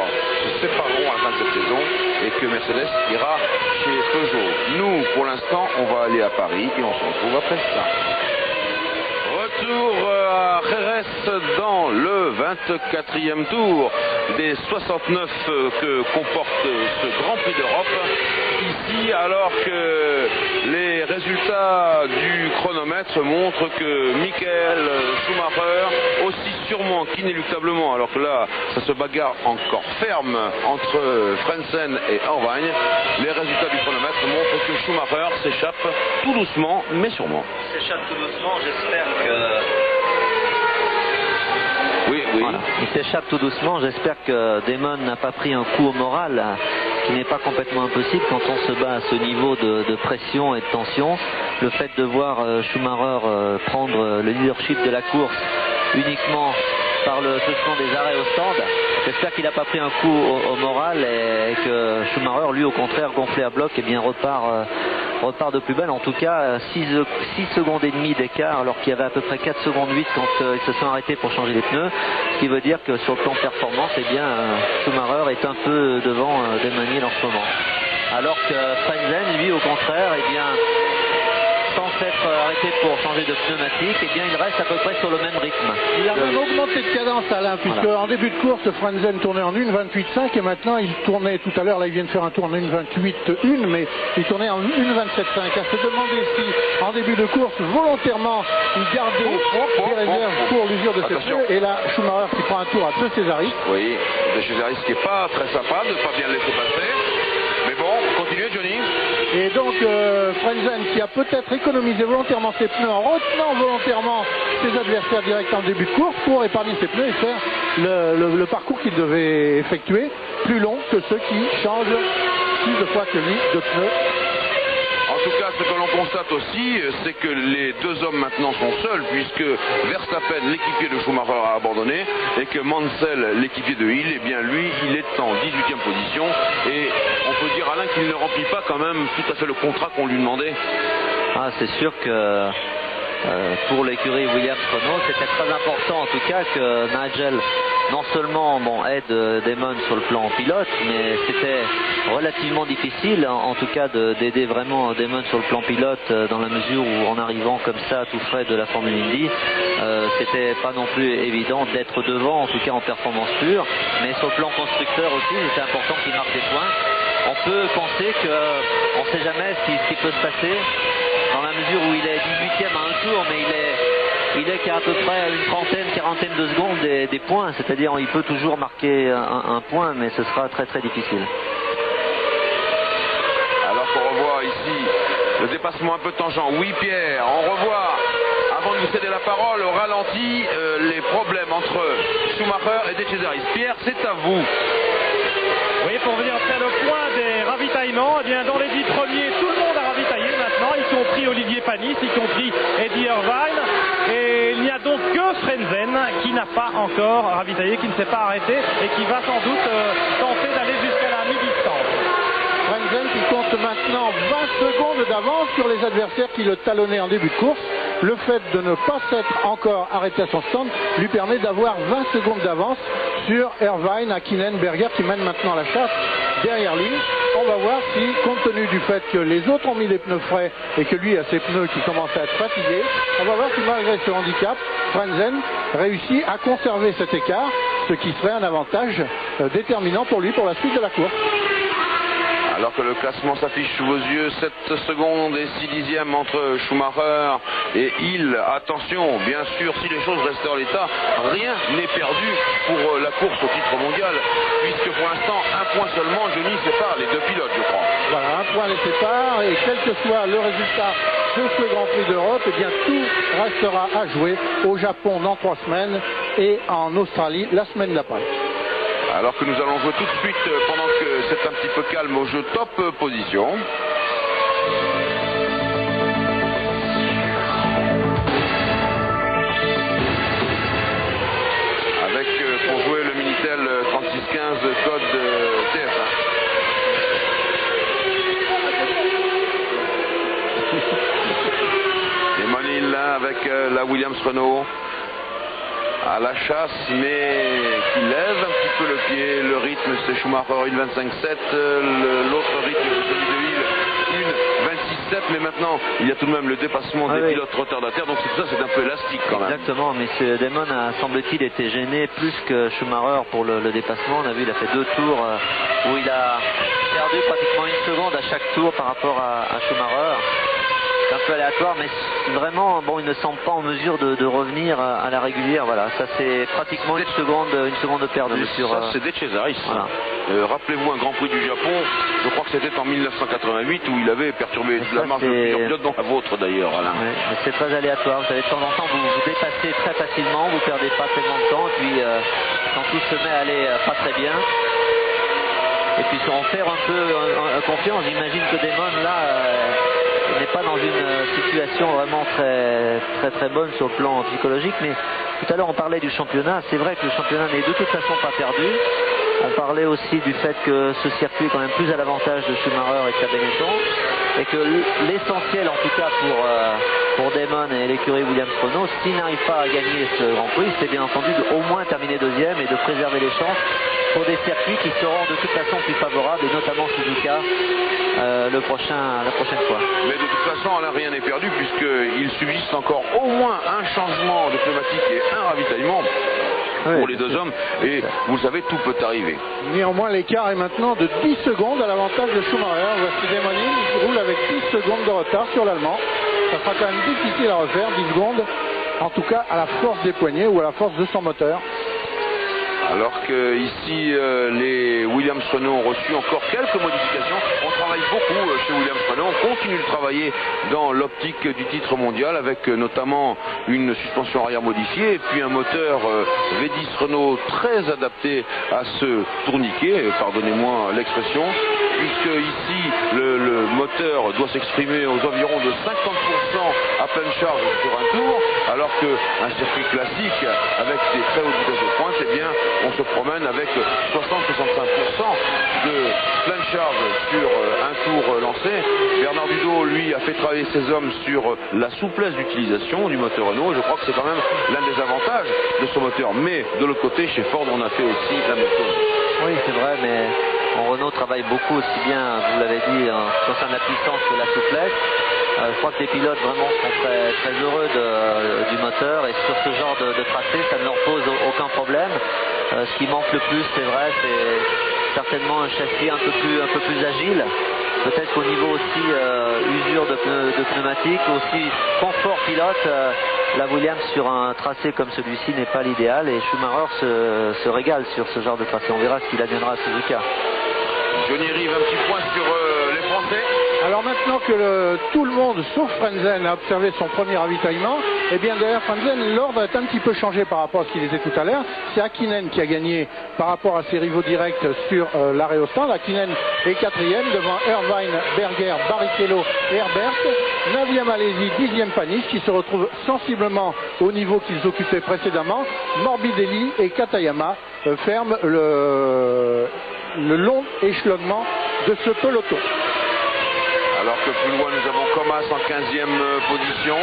se sépareront à la fin de cette saison et que Mercedes ira chez Peugeot. Nous, pour l'instant, on va aller à Paris et on se retrouve après ça. Retour à Jerez dans le 24e tour des 69 que comporte ce Grand Prix d'Europe. Ici, alors que les résultats du chronomètre montrent que Michael Schumacher, aussi sûrement qu'inéluctablement, alors que là, ça se bagarre encore ferme entre Frentzen et Irvine, les résultats du chronomètre montrent que Schumacher s'échappe tout doucement, mais sûrement. S'échappe tout doucement, j'espère Oui, oui. Voilà. Il s'échappe tout doucement. J'espère que Damon n'a pas pris un coup au moral, ce qui n'est pas complètement impossible quand on se bat à ce niveau de pression et de tension. Le fait de voir Schumacher prendre le leadership de la course uniquement par ce sont des arrêts au stand. J'espère qu'il n'a pas pris un coup au moral et que Schumacher, lui, au contraire, gonflé à bloc, et bien repart de plus belle. En tout cas, 6 secondes et demie d'écart, alors qu'il y avait à peu près 4 secondes 8 quand ils se sont arrêtés pour changer les pneus. Ce qui veut dire que sur le plan performance, eh bien, Schumacher est un peu devant Damon Hill en ce moment. Alors que Frentzen, lui, au contraire, eh bien, sans s'être arrêté pour changer de pneumatique, eh bien il reste à peu près sur le même rythme. Il a même augmenté de cadence, Alain, puisque en début de course, Frentzen tournait en 1,28,5 et maintenant il tournait tout à l'heure, là il vient de faire un tour en 1,28,1, mais il tournait en 1,27,5. À se demander si en début de course, volontairement, il gardait des réserves pour l'usure de ses pneus. Et là, Schumacher qui prend un tour à De Cesaris. Oui, De Cesaris qui n'est pas très sympa de ne pas bien le laisser passer. Mais bon, continuez Johnny. Et donc Frentzen qui a peut-être économisé volontairement ses pneus en retenant volontairement ses adversaires directs en début de course pour épargner ses pneus et faire le parcours qu'il devait effectuer plus long que ceux qui changent plus de fois que lui de pneus. En tout cas, ce que l'on constate aussi, c'est que les deux hommes maintenant sont seuls, puisque Verstappen, l'équipier de Schumacher, a abandonné, et que Mansell, l'équipier de Hill, eh bien lui, il est en 18e position, et on peut dire, Alain, qu'il ne remplit pas quand même tout à fait le contrat qu'on lui demandait. Ah, c'est sûr que pour l'écurie Williams-Renault, c'était très important en tout cas que Nigel non seulement aide Damon sur le plan pilote, mais c'était relativement difficile en tout cas d'aider vraiment Damon sur le plan pilote dans la mesure où en arrivant comme ça tout frais de la Formule Indy, c'était pas non plus évident d'être devant, en tout cas en performance pure, mais sur le plan constructeur aussi, c'était important qu'il marque des points. On peut penser qu'on ne sait jamais ce qui peut se passer dans la mesure où il est 18e à un tour, mais il est qu'à peu près une trentaine, quarantaine de secondes des points, c'est-à-dire il peut toujours marquer un point, mais ce sera très très difficile. Alors qu'on revoit ici le dépassement un peu tangent. Oui Pierre, on revoit, avant de vous céder la parole, au ralenti, les problèmes entre Schumacher et De Cesaris. Pierre, c'est à vous. Oui, pour venir faire le point des ravitaillements, eh bien, dans les 10 premiers, tout le monde a ravitaillé maintenant, y compris Olivier Panis, y compris Eddie Irvine. Et il n'y a donc que Frentzen qui n'a pas encore ravitaillé, qui ne s'est pas arrêté et qui va sans doute tenter d'aller jusqu'à la mi-distance. Frentzen qui compte maintenant 20 secondes d'avance sur les adversaires qui le talonnaient en début de course. Le fait de ne pas s'être encore arrêté à son stand lui permet d'avoir 20 secondes d'avance sur Irvine, Hakkinen, Berger qui mène maintenant la chasse derrière lui. On va voir si, compte tenu du fait que les autres ont mis les pneus frais et que lui a ses pneus qui commencent à être fatigués, on va voir si malgré ce handicap, Frentzen réussit à conserver cet écart, ce qui serait un avantage déterminant pour lui pour la suite de la course. Alors que le classement s'affiche sous vos yeux, 7 secondes et 6 dixièmes entre Schumacher et Hill. Attention, bien sûr, si les choses restent en l'état, rien n'est perdu pour la course au titre mondial, puisque pour l'instant, un point seulement, Johnny, sépare les deux pilotes, je crois. Voilà, un point les sépare, et quel que soit le résultat de ce Grand Prix d'Europe, eh bien tout restera à jouer au Japon dans 3 semaines et en Australie la semaine d'après. Alors que nous allons jouer tout de suite, pendant que c'est un petit peu calme, au jeu top position. Avec, pour jouer le Minitel 3615 code TF1. Damon Hill là avec la Williams-Renault. À la chasse, mais qui lève un petit peu le pied. Le rythme, c'est Schumacher 1,25,7. L'autre rythme, c'est celui de Hill, 1,26,7. Mais maintenant, il y a tout de même le dépassement des pilotes retardataires. Donc tout ça, c'est un peu élastique quand même. Exactement, mais Damon a, semble-t-il, été gêné plus que Schumacher pour le dépassement. On a vu, il a fait 2 tours où il a perdu pratiquement 1 seconde à chaque tour par rapport à Schumacher. C'est un peu aléatoire, mais vraiment, il ne semble pas en mesure de revenir à la régulière. Voilà, ça c'est pratiquement une seconde perdue. Ça, c'est De Cesaris. Voilà. Rappelez-vous un Grand Prix du Japon, je crois que c'était en 1988 où il avait perturbé la marche de plusieurs pilotes, dont la vôtre d'ailleurs, Alain. Ouais, c'est très aléatoire, vous savez, de temps en temps vous vous dépassez très facilement, vous perdez pas tellement de temps, et puis quand tout se met à aller pas très bien, et puis on fait un peu confiance. J'imagine que Damon là n'est pas dans une situation vraiment très bonne sur le plan psychologique, mais tout à l'heure on parlait du championnat. C'est vrai que le championnat n'est de toute façon pas perdu. On parlait aussi du fait que ce circuit est quand même plus à l'avantage de Schumacher et de sa Benetton, et que l'essentiel en tout cas pour Damon et l'écurie Williams-Renault, s'ils n'arrivent pas à gagner ce Grand Prix, c'est bien entendu de au moins terminer deuxième et de préserver les chances pour des circuits qui seront de toute façon plus favorables, et notamment Suzuka la prochaine fois. Mais de toute façon, Alain, rien n'est perdu, puisqu'il subsiste encore au moins un changement de pneumatique et un ravitaillement pour les deux hommes, et vous le savez, tout peut arriver. Néanmoins, l'écart est maintenant de 10 secondes à l'avantage de Schumacher. Voici Damon Hill qui roule avec 10 secondes de retard sur l'Allemand. Ça sera quand même difficile à refaire, 10 secondes, en tout cas à la force des poignets ou à la force de son moteur. Alors que ici, les Williams-Renault ont reçu encore quelques modifications. On travaille beaucoup chez Williams-Renault. On continue de travailler dans l'optique du titre mondial, avec notamment une suspension arrière modifiée et puis un moteur V10 Renault très adapté à ce tourniquet, pardonnez-moi l'expression, puisque ici le moteur doit s'exprimer aux environs de 50% à pleine charge sur un tour, alors qu'un circuit classique avec des très hautes vitesses de pointe, eh bien, on se promène avec 60-65% de pleine charge sur un tour lancé. Bernard Dudot, lui, a fait travailler ses hommes sur la souplesse d'utilisation du moteur Renault. Je crois que c'est quand même l'un des avantages de ce moteur. Mais de l'autre côté, chez Ford, on a fait aussi la même chose. Oui, c'est vrai, mais Renault travaille beaucoup aussi bien, vous l'avez dit, en ce qui concerne la puissance que la souplesse. Je crois que les pilotes vraiment sont très heureux du moteur, et sur ce genre de tracé, ça ne leur pose aucun problème. Ce qui manque le plus, c'est vrai, c'est certainement un châssis un peu plus agile. Peut-être qu'au niveau aussi usure de pneumatique, aussi confort pilote, la Williams sur un tracé comme celui-ci n'est pas l'idéal, et Schumacher se régale sur ce genre de tracé. On verra ce qu'il adviendra à Suzuka. Johnny Rive, un petit point sur les Français. Alors maintenant que tout le monde, sauf Frentzen, a observé son premier ravitaillement, eh bien derrière Frentzen, l'ordre est un petit peu changé par rapport à ce qu'il était tout à l'heure. C'est Hakkinen qui a gagné par rapport à ses rivaux directs sur l'arrêt au stand. Hakkinen est 4e devant Irvine, Berger, Barrichello et Herbert. 9e Alesi, 10e Panis, qui se retrouvent sensiblement au niveau qu'ils occupaient précédemment. Morbidelli et Katayama ferment le long échelonnement de ce peloton. Alors que plus loin, nous avons Comas en 15e position.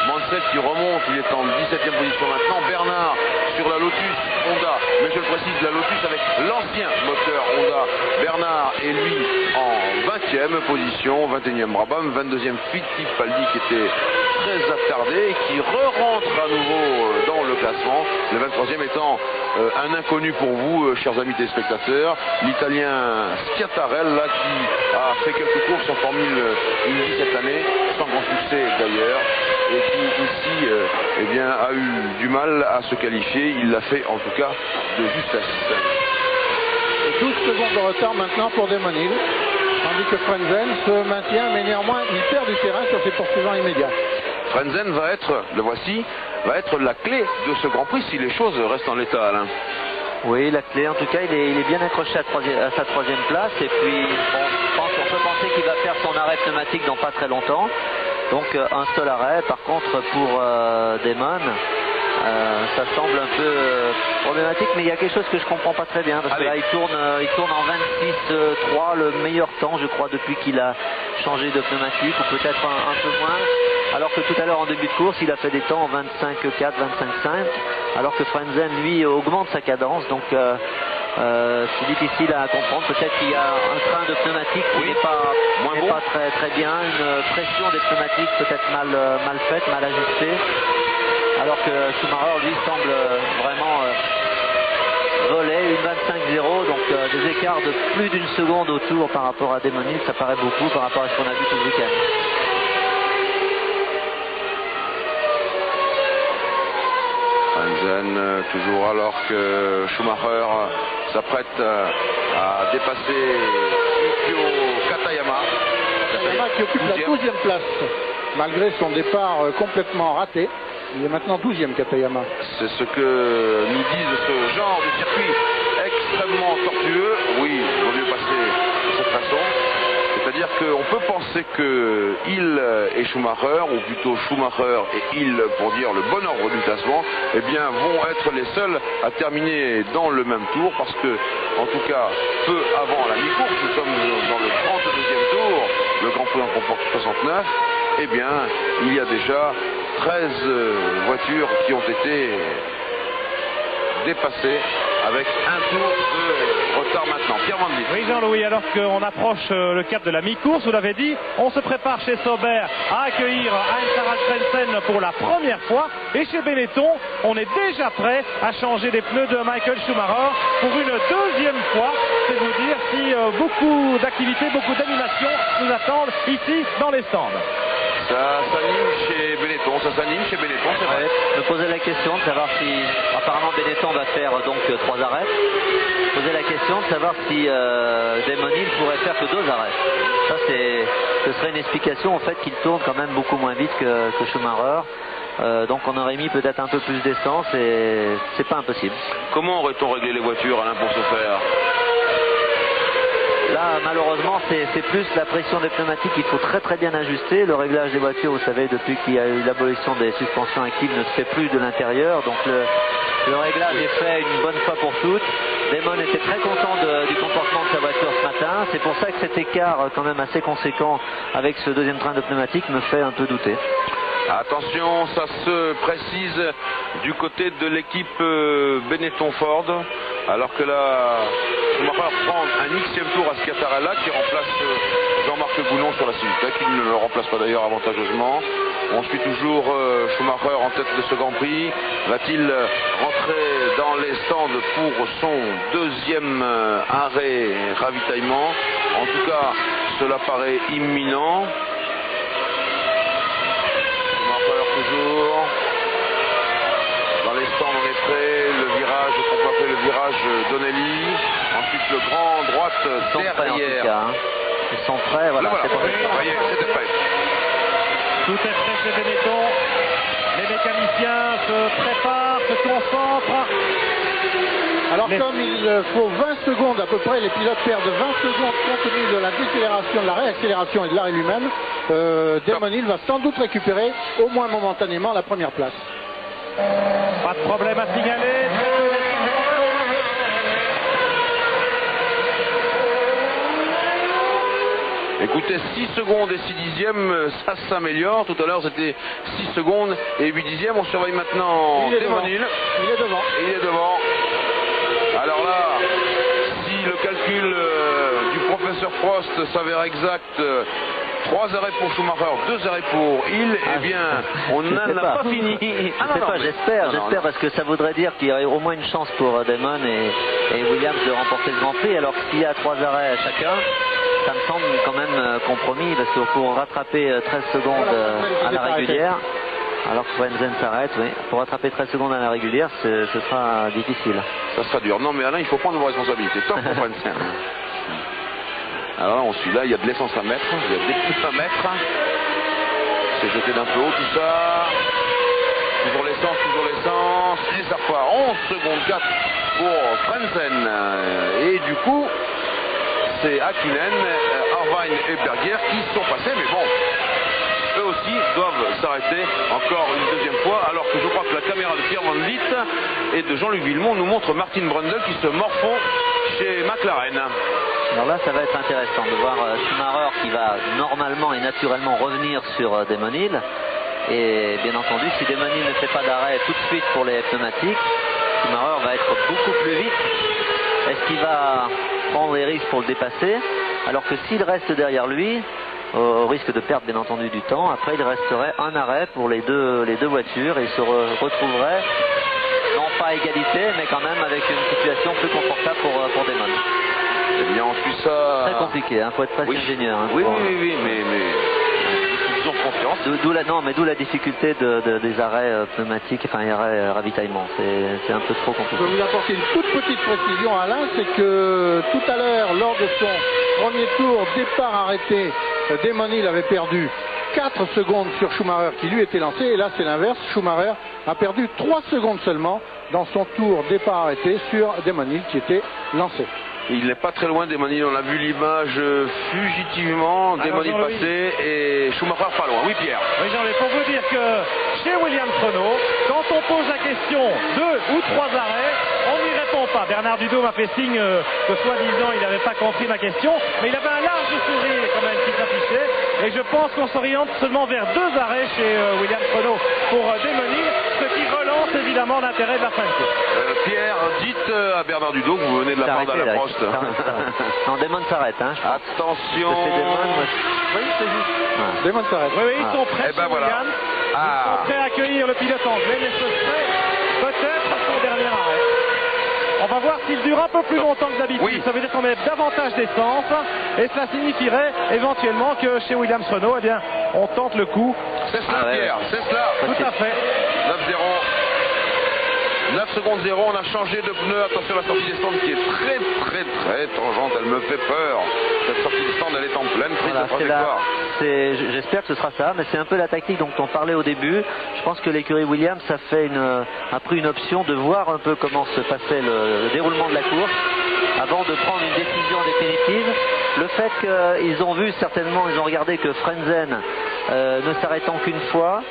Mansell qui remonte, il est en 17e position maintenant. Bernard sur la Lotus Honda. Mais je le précise, la Lotus avec l'ancien moteur Honda. Bernard est lui en 20e position. 21e Brabham, 22e Fittipaldi qui était très attardé et qui re-rentre à nouveau dans le classement. Le 23e étant un inconnu pour vous, chers amis téléspectateurs, l'italien Schiatarella, là, qui a fait quelques courses en Formule 1 cette année, sans grand succès d'ailleurs, et qui ici eh bien, a eu du mal à se qualifier. Il l'a fait en tout cas de justesse. 12 secondes de retard maintenant pour Damon Hill, tandis que Frentzen se maintient, mais néanmoins il perd du terrain sur ses poursuivants immédiats. Frentzen va être, le voici, va être la clé de ce Grand Prix si les choses restent en l'état, Alain. Oui, la clé, en tout cas, il est bien accroché à sa troisième place, et puis on peut penser qu'il va faire son arrêt pneumatique dans pas très longtemps. Donc un seul arrêt. Par contre, pour Damon, ça semble un peu problématique, mais il y a quelque chose que je comprends pas très bien, parce que là il tourne en 26.3, le meilleur temps, je crois, depuis qu'il a changé de pneumatique, ou peut-être un peu moins. Alors que tout à l'heure en début de course, il a fait des temps en 25.4, 25.5, alors que Frentzen, lui, augmente sa cadence. Donc c'est difficile à comprendre. Peut-être qu'il y a un train de pneumatique qui n'est pas très bien, une pression des pneumatiques peut-être mal faite, mal ajustée. Alors que Schumacher, lui, semble vraiment voler une 25.0, donc des écarts de plus d'une seconde au tour par rapport à Damon Hill, ça paraît beaucoup par rapport à ce qu'on a vu tout le week-end. Frentzen, toujours alors que Schumacher s'apprête a dépassé Yukio Katayama. Katayama qui occupe la 12e place, malgré son départ complètement raté. Il est maintenant 12e, Katayama. C'est ce que nous disent ce genre de circuit extrêmement tortueux. Oui, il vaut mieux passer de cette façon. C'est-à-dire qu'on peut penser que Hill et Schumacher, ou plutôt Schumacher et Hill, pour dire le bon ordre du classement, eh bien, vont être les seuls à terminer dans le même tour, parce que, en tout cas, peu avant la mi-course, nous sommes dans le 32e tour, le Grand Prix en comporte 69, eh bien, il y a déjà 13 voitures qui ont été dépassées avec un tour de retard maintenant. Pierre Van Vliet. Oui, Jean-Louis, alors qu'on approche le cap de la mi-course, vous l'avez dit, on se prépare chez Sauber à accueillir Heinz-Harald Frentzen pour la première fois, et chez Benetton, on est déjà prêt à changer les pneus de Michael Schumacher pour une deuxième fois. C'est vous dire si beaucoup d'activités, beaucoup d'animations nous attendent ici dans les stands. Ça s'anime chez Benetton, c'est vrai. Me poser la question de savoir si, apparemment Benetton va faire donc 3 arrêts. Poser la question de savoir si Damon Hill pourrait faire que 2 arrêts. Ça, ce serait une explication au fait qu'il tourne quand même beaucoup moins vite que Schumacher. Donc on aurait mis peut-être un peu plus d'essence et c'est pas impossible. Comment aurait-on réglé les voitures, Alain, pour ce faire? Là, malheureusement, c'est plus la pression des pneumatiques qu'il faut très bien ajuster. Le réglage des voitures, vous savez, depuis qu'il y a eu l'abolition des suspensions actives, ne se fait plus de l'intérieur. Donc le réglage est fait une bonne fois pour toutes. Damon était très content du comportement de sa voiture ce matin. C'est pour ça que cet écart quand même assez conséquent avec ce deuxième train de pneumatique me fait un peu douter. Attention, ça se précise du côté de l'équipe Benetton Ford, alors que là, Schumacher prend un xème tour à Schiattarella qui remplace Jean-Marc Boulon sur la Civic, qui ne le remplace pas d'ailleurs avantageusement. On suit toujours Schumacher en tête de ce Grand Prix. Va-t-il rentrer dans les stands pour son deuxième arrêt ravitaillement? En tout cas, cela paraît imminent. Toujours dans les stands, on est prêt. Le virage, qu'on peut appeler le virage Donnelly. Ensuite le grand droite derrière. Ils sont prêts, voilà. Voilà. Vous voyez, c'était prêt. Tout est prêt chez Benetton. Les mécaniciens se préparent, se concentrent. Alors comme il faut 20 secondes à peu près, les pilotes perdent 20 secondes compte tenu de la décélération, de la réaccélération et de l'arrêt lui-même, Damon Hill va sans doute récupérer au moins momentanément la première place. Pas de problème à signaler. Écoutez, 6 secondes et 6 dixièmes, ça s'améliore. Tout à l'heure c'était 6 secondes et 8 dixièmes. On surveille maintenant Damon Hill. Il est devant. Et il est devant. Alors là, si le calcul du professeur Prost s'avère exact, 3 arrêts pour Schumacher, 2 arrêts pour Hill, eh bien, on n'en a pas fini. J'espère parce que ça voudrait dire qu'il y aurait au moins une chance pour Damon et Williams de remporter le Grand Prix, alors que s'il y a 3 arrêts à chacun, ça me semble quand même compromis, parce qu'il faut rattraper 13 secondes à la régulière. Alors que Frentzen s'arrête, oui. Pour rattraper 13 secondes à la régulière, ce sera difficile. Ça sera dur. Non, mais Alain, il faut prendre vos responsabilités. Top pour Frentzen. Alors là, on suit là, il y a de l'essence à mettre, il y a des pouces à mettre. C'est jeté d'un peu haut tout ça. Toujours l'essence. Et ça part 11 secondes 4 pour Frentzen. Et du coup, c'est Hakkinen, Irvine et Berger qui sont passés, mais bon. Eux aussi doivent s'arrêter encore une deuxième fois, alors que je crois que la caméra de Pierre Van Vliet et de Jean-Luc Villemont nous montre Martin Brundle qui se morfond chez McLaren. Alors là, ça va être intéressant de voir Schumacher qui va normalement et naturellement revenir sur Damon Hill. Et bien entendu, si Damon Hill ne fait pas d'arrêt tout de suite pour les pneumatiques, Schumacher va être beaucoup plus vite. Est-ce qu'il va prendre les risques pour le dépasser? Alors que s'il reste derrière lui, au risque de perdre bien entendu du temps, après il resterait un arrêt pour les deux voitures et il se retrouverait non pas à égalité mais quand même avec une situation plus confortable pour Damon. Eh bien on suit ça. Très compliqué, faut être presque ingénieur. Oui, mais il faut toujours confiance. D'où la difficulté des arrêts pneumatiques, enfin arrêts ravitaillement. C'est un peu trop compliqué. Je peux vous apporter une toute petite précision, Alain, c'est que tout à l'heure, lors de son premier tour, départ arrêté, Damon Hill avait perdu 4 secondes sur Schumacher qui lui était lancé, et là c'est l'inverse, Schumacher a perdu 3 secondes seulement dans son tour départ arrêté sur Damon Hill qui était lancé. Il n'est pas très loin, Damon Hill, on a vu l'image fugitivement, Damon Hill passé et Schumacher pas loin. Oui, Pierre. Oui, Jean-Louis, pour vous dire que chez Williams Renault, quand on pose la question 2 ou 3 arrêts, on n'y répond pas. Bernard Dudot m'a fait signe que soi-disant il n'avait pas compris ma question, mais il avait un large sourire quand même qui s'affichait, et je pense qu'on s'oriente seulement vers 2 arrêts chez Williams Renault pour Damon Hill, ce qui relance évidemment l'intérêt de la fin de course. Pierre, dites à Bernard Dudot que vous venez de l'apprendre à la poste. Non, Damon s'arrête. Hein, attention. Oui, c'est juste. Damon s'arrête. Oui, ils sont prêts, chez Williams. Ils sont prêts à accueillir le pilote anglais, mais ce serait peut-être son dernier arrêt. On va voir s'il dure un peu plus longtemps que d'habitude. Oui. Ça veut dire qu'on met davantage d'essence, et cela signifierait éventuellement que chez Williams Renault, eh bien, on tente le coup. C'est cela, Pierre, c'est cela. Tout à fait. 9-0. 9 secondes 0, on a changé de pneu. Attention à la sortie des stands qui est très tangente, elle me fait peur. Cette sortie des stands, elle est en pleine prise de trajectoire. J'espère que ce sera ça, mais c'est un peu la tactique dont on parlait au début. Je pense que l'écurie Williams a pris une option de voir un peu comment se passait le déroulement de la course avant de prendre une décision définitive. Le fait qu'ils ont vu certainement, ils ont regardé que Frentzen ne s'arrêtant qu'une fois,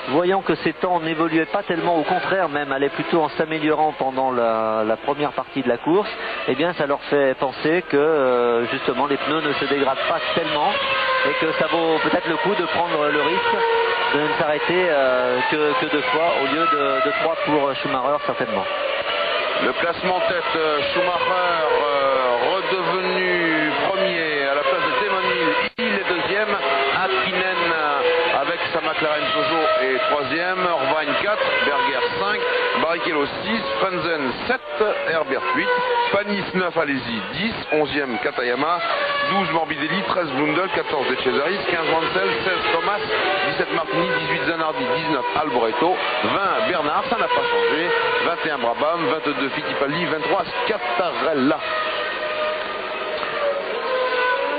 voyant que ses temps n'évoluaient pas tellement, au contraire même allaient plutôt en s'améliorant pendant la première partie de la course, eh bien ça leur fait penser que justement les pneus ne se dégradent pas tellement et que ça vaut peut-être le coup de prendre le risque de ne s'arrêter que 2 fois au lieu de 3 pour Schumacher certainement. Le classement tête, Schumacher redevenu premier à la place de Damon Hill, il est deuxième, Hakkinen avec sa McLaren Peugeot est troisième, Irvine 4, Berger 5, Barrichello 6, Frentzen 7, Herbert 8, Panis 9, Alesi 10, 11e Katayama, 12 Morbidelli, 13 Blundell, 14 De Cesaris, 15 Mansell, 16 Thomas, 17 Martini, 18 Zanardi, 19 Alboreto, 20 Bernard, ça n'a pas changé, 21 Brabham, 22 Fittipaldi, 23 Scattarella.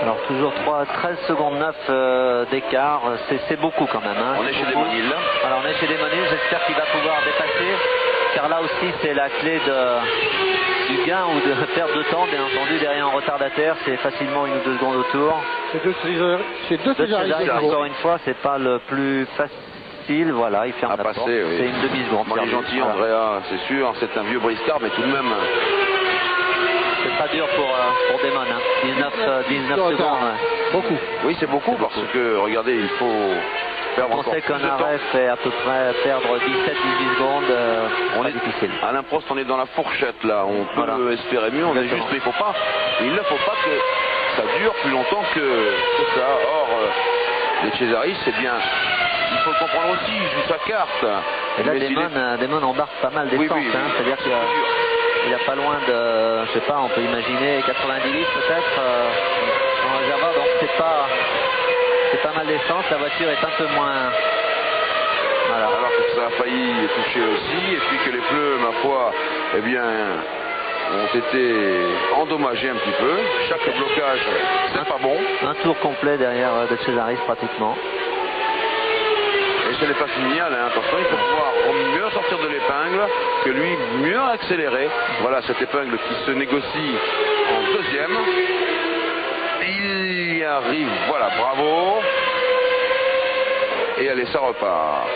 Alors toujours 13 secondes 9 d'écart, c'est beaucoup quand même. Hein. On est chez Damon Hill. Alors on est chez Damon Hill, j'espère qu'il va pouvoir dépasser, car là aussi c'est la clé du gain ou de perte de temps, bien entendu. Derrière en retardataire, c'est facilement 1 ou 2 secondes autour. C'est deux Cesaris. Encore une fois, c'est pas le plus facile. Voilà, il ferme la porte. Oui. C'est une demi-seconde. Bon, il est gentil, Andrea, c'est sûr. C'est un vieux briscard, mais tout de même. C'est pas dur pour Damon, hein. 19 secondes. Beaucoup. Oui, c'est beaucoup parce que, regardez, il faut perdre encore plus de temps. On sait qu'un arrêt fait à peu près perdre 17-18 secondes. On est difficile. Alain Prost, on est dans la fourchette là. On peut espérer mieux. On est juste, mais il ne faut pas que ça dure plus longtemps que ça. Or, les Cesaris, c'est bien. Il faut le comprendre aussi. Il joue sa carte. Et là, Damon embarque pas mal d'essence. Oui. Hein, c'est-à-dire qu'il il a pas loin de, je sais pas, on peut imaginer 90 litres peut-être en réservoir, donc c'est pas mal d'essence. La voiture est un peu moins. Voilà. Alors que ça a failli toucher aussi, et puis que les pneus, ma foi, eh bien, ont été endommagés un petit peu. Chaque blocage, c'est pas bon. Un tour complet derrière De Cesaris pratiquement. Et ce n'est pas fini, Alain, attention, il faut pouvoir mieux sortir de l'épingle, que lui mieux accélérer. Voilà cette épingle qui se négocie en deuxième. Il y arrive, voilà, bravo. Et allez, ça repart.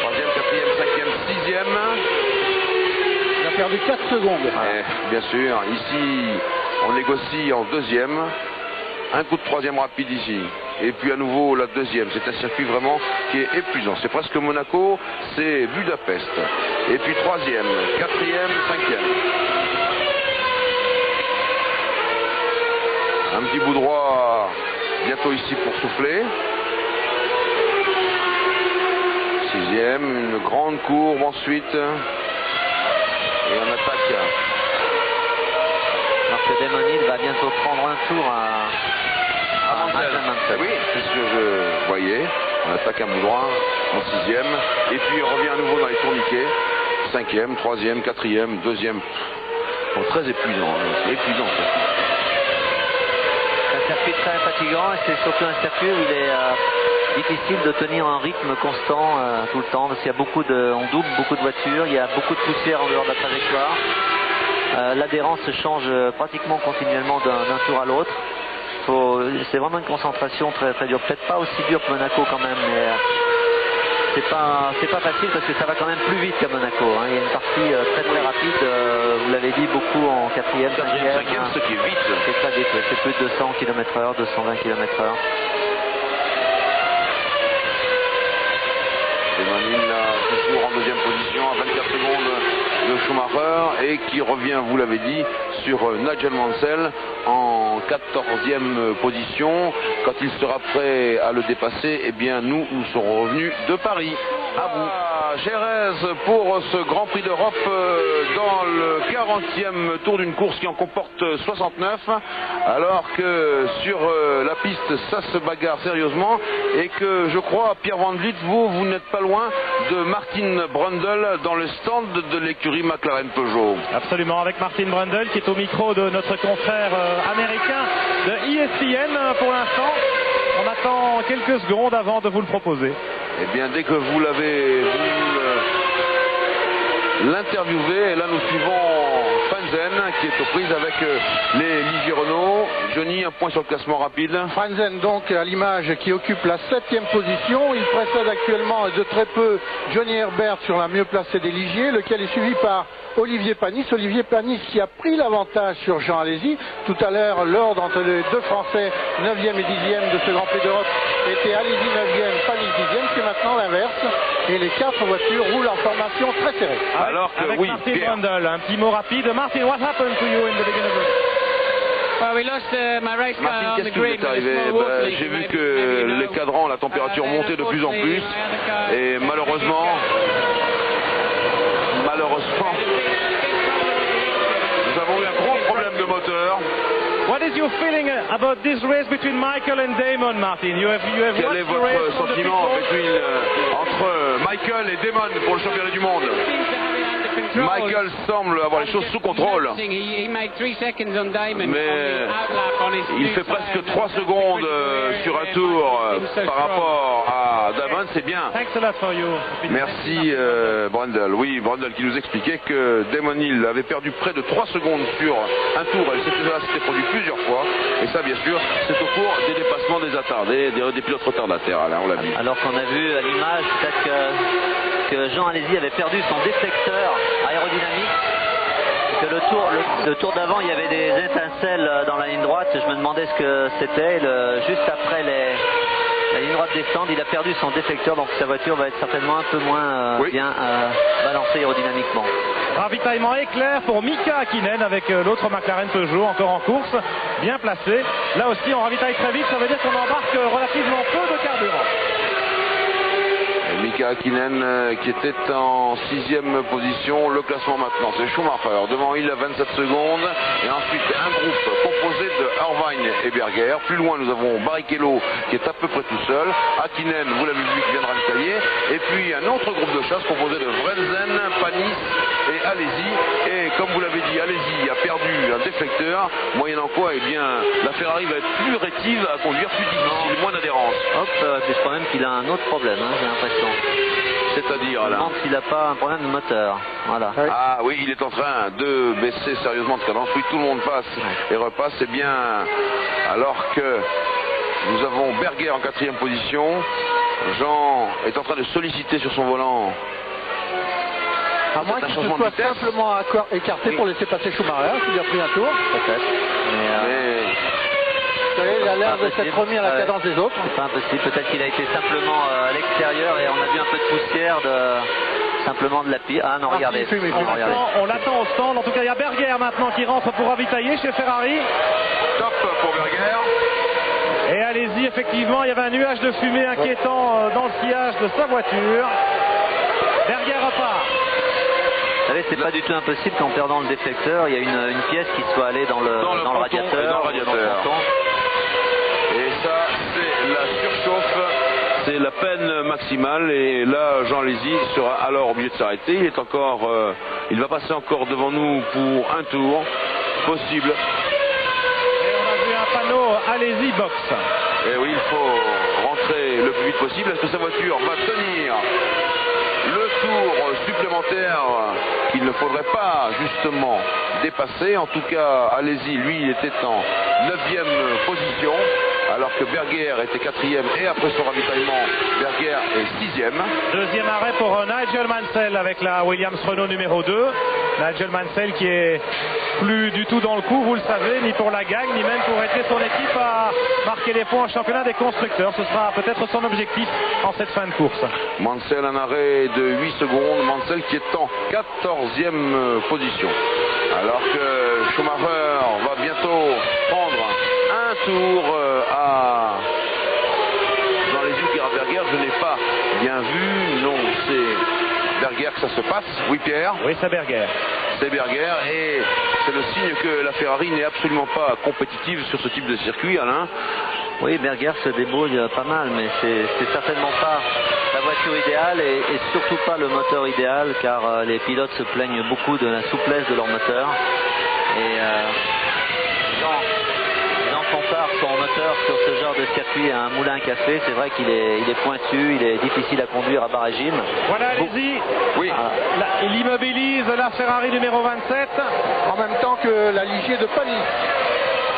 3e, 4e, 5e, 6e. Il a perdu 4 secondes. Et, bien sûr, ici, on négocie en deuxième. Un coup de 3e rapide ici. Et puis à nouveau la deuxième. C'est un circuit vraiment qui est épuisant. C'est presque Monaco, c'est Budapest. Et puis 3e, 4e, 5e. Un petit bout droit bientôt ici pour souffler. 6e, une grande courbe ensuite. Et on attaque. Alors que Damon Hill va bientôt prendre un tour à Oui, c'est ce que je voyais. On attaque un bout droit en 6e. Et puis on revient à nouveau dans les tourniquets. 5e, 3e, 4e, 2e. Bon, très épuisant. C'est épuisant. C'est un circuit très fatigant et c'est surtout un circuit où il est difficile de tenir un rythme constant tout le temps parce qu'il y a on double beaucoup de voitures, il y a beaucoup de poussière en dehors de la trajectoire. L'adhérence change pratiquement continuellement d'un tour à l'autre. C'est vraiment une concentration très, très dure. Peut-être pas aussi dure que Monaco quand même, mais c'est pas facile parce que ça va quand même plus vite qu'à Monaco. Hein. Il y a une partie très très rapide, vous l'avez dit, beaucoup en 4e, 5e. Ce qui est vite. C'est très vite, c'est plus de 200 km/h, 220 km/h. Demonil toujours en 2e position à 24 secondes de Schumacher et qui revient, vous l'avez dit, sur Nigel Mansell en 14e position. Quand il sera prêt à le dépasser, eh bien nous serons revenus de Paris. À vous. Jerez pour ce Grand Prix d'Europe dans le 40e tour d'une course qui en comporte 69, alors que sur la piste ça se bagarre sérieusement et que je crois, Pierre Van Vliet, vous n'êtes pas loin de Martin Brundle dans le stand de l'écurie McLaren Peugeot. Absolument, avec Martin Brundle qui est au micro de notre confrère américain de ESPN pour l'instant. On attend quelques secondes avant de vous le proposer. Eh bien, dès que vous l'interviewé, et là nous suivons Frentzen qui est aux prises avec les Ligier Renault. Johnny, un point sur le classement rapide. Frentzen donc à l'image qui occupe la 7e position. Il précède actuellement de très peu Johnny Herbert sur la mieux placée des Ligier, lequel est suivi par Olivier Panis. Olivier Panis qui a pris l'avantage sur Jean Alesi. Tout à l'heure, l'ordre entre les deux Français, 9e et 10e de ce Grand Prix d'Europe, était Alesi 9e, Panis 10e. C'est maintenant l'inverse. Et les 4 voitures roulent en formation très serrée. Alors que avec oui, Martin Pierre. Brundle, un petit mot rapide. Martin, what happened to you in the beginning of the race? Well, we lost my race car Martin, on qu'est-ce the qui vous grid est arrivé? with a small water leak. J'ai vu Maybe que you know. les cadrans, la température montait de plus en plus. Et malheureusement, nous avons eu un gros problème de moteur. What is your feeling about this race between Michael and Damon, Martin? You have Quel est watched the race votre from the sentiment people. entre Michael et Damon pour le championnat du monde? Michael semble avoir les choses sous contrôle, mais il fait presque 3 secondes sur un tour par rapport à Damon, c'est bien. Merci Brundle. Oui, Brundle qui nous expliquait que Damon Hill avait perdu près de 3 secondes sur un tour. Ça s'était produit plusieurs fois, et ça bien sûr c'est au cours des dépassements des attardés, des pilotes retardataires, là on l'a vu. Alors qu'on a vu à l'image peut-être que Jean Alesi avait perdu son déflecteur aérodynamique, que le tour d'avant il y avait des étincelles dans la ligne droite. Je me demandais ce que c'était. Juste après la ligne droite descendre, il a perdu son déflecteur, donc sa voiture va être certainement un peu moins bien balancée aérodynamiquement. Ravitaillement éclair pour Mika Hakkinen avec l'autre McLaren Peugeot encore en course, bien placé. Là aussi on ravitaille très vite, ça veut dire qu'on embarque relativement peu de carburant. Mika Hakkinen qui était en 6e position. Le classement maintenant, c'est Schumacher devant il à 27 secondes. Et ensuite un groupe composé de Irvine et Berger. Plus loin nous avons Barrichello qui est à peu près tout seul. Hakkinen, vous l'avez vu, qui vient de ravitailler. Et puis un autre groupe de chasse composé de Frentzen, Panis et Alesi. Et comme vous l'avez dit, Alesi a perdu un déflecteur, moyennant quoi eh bien, la Ferrari va être plus rétive à conduire, plus difficile, moins d'adhérence. Hop, je crois même qu'il a un autre problème, hein, j'ai l'impression. C'est-à-dire là. Je me demande s'il n'a pas un problème de moteur. Voilà. Ah oui, il est en train de baisser sérieusement de cadence. Oui, tout le monde passe et repasse. C'est bien. Alors que nous avons Berger en 4e position. Jean est en train de solliciter sur son volant. À moins qu'il se soit simplement écarté pour laisser passer Schumacher, qui lui a pris un tour. Peut-être. Mais Vous savez, il a l'air de s'être remis à la cadence des autres. c'est pas impossible. Peut-être qu'il a été simplement à l'extérieur et on a vu un peu de poussière simplement de la piste. Ah non, regardez. On l'attend au stand. En tout cas, il y a Berger maintenant qui rentre pour ravitailler chez Ferrari. Top pour Berger. Et allez-y, effectivement, il y avait un nuage de fumée inquiétant dans le sillage de sa voiture. Berger repart. Vous savez, c'est pas du tout impossible qu'en perdant le déflecteur, il y a une pièce qui soit allée dans le radiateur. Et peine maximale et là Jean Alesi sera alors obligé de s'arrêter. Il est encore, il va passer encore devant nous pour un tour possible. Et on a vu un panneau Alesi box. Et oui, il faut rentrer le plus vite possible. Est-ce que sa voiture va tenir le tour supplémentaire qu'il ne faudrait pas justement dépasser? En tout cas, Alesi, lui, il était en 9e position, alors que Berger était 4e et après son ravitaillement, Berger est 6e. Deuxième arrêt pour Nigel Mansell avec la Williams Renault numéro 2. Nigel Mansell qui est plus du tout dans le coup, vous le savez, ni pour la gagne, ni même pour aider son équipe à marquer des points au championnat des constructeurs. Ce sera peut-être son objectif en cette fin de course. Mansell, un arrêt de 8 secondes. Mansell qui est en 14e position. Alors que Schumacher va bientôt prendre un tour à Jean Alesi ou Gerhard Berger. Je n'ai pas bien vu. Non, c'est Berger que ça se passe. Oui, Pierre? Oui, c'est Berger. C'est Berger et c'est le signe que la Ferrari n'est absolument pas compétitive sur ce type de circuit, Alain. Oui, Berger se débrouille pas mal, mais c'est certainement pas la voiture idéale et surtout pas le moteur idéal, car les pilotes se plaignent beaucoup de la souplesse de leur moteur. Et Jean compare son moteur sur ce genre de circuit à un moulin à café. C'est vrai qu'il est pointu, il est difficile à conduire à bas régime. Voilà Alesi. Oui. Il immobilise la Ferrari numéro 27. En même temps que la Ligier de Panis.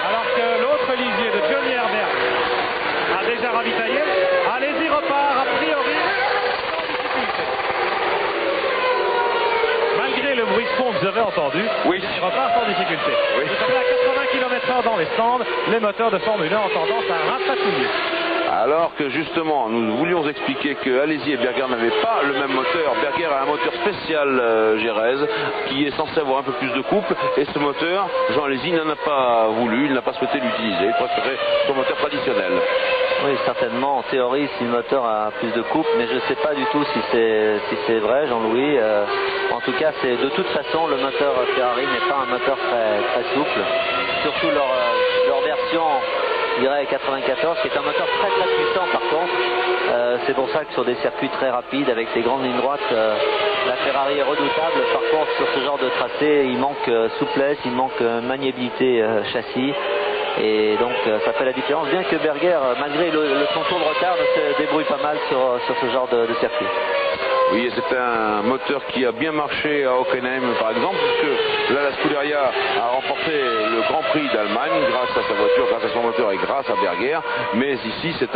Alors que l'autre Ligier de Johnny Herbert a déjà ravitaillé. Alesi repart a priori sans difficulté. Malgré le bruit de fond que vous avez entendu, oui, il repart sans difficulté. Oui. Vous savez, à 80 km/h dans les stands, les moteurs de Formule 1 ont tendance à ratatouiller. Alors que justement, nous voulions expliquer que Alesi et Berger n'avaient pas le même moteur. Berger a un moteur spécial Jerez qui est censé avoir un peu plus de coupe. Et ce moteur, Jean Alesi n'en a pas voulu, il n'a pas souhaité l'utiliser. Il préférait son moteur traditionnel. Oui, certainement, en théorie, si le moteur a plus de coupe, mais je ne sais pas du tout si c'est vrai, Jean-Louis. En tout cas, de toute façon, le moteur Ferrari n'est pas un moteur très souple. Surtout leur version, je dirais 94, qui est un moteur très puissant par contre. C'est pour ça que sur des circuits très rapides, avec des grandes lignes droites, la Ferrari est redoutable. Par contre, sur ce genre de tracé, il manque souplesse, il manque maniabilité châssis. Et donc ça fait la différence, bien que Berger, malgré son tour de retard, se débrouille pas mal sur ce genre de circuit. Oui, et c'est un moteur qui a bien marché à Hockenheim par exemple, puisque là la Scuderia a remporté le Grand Prix d'Allemagne grâce à sa voiture, grâce à son moteur et grâce à Berger. Mais ici c'est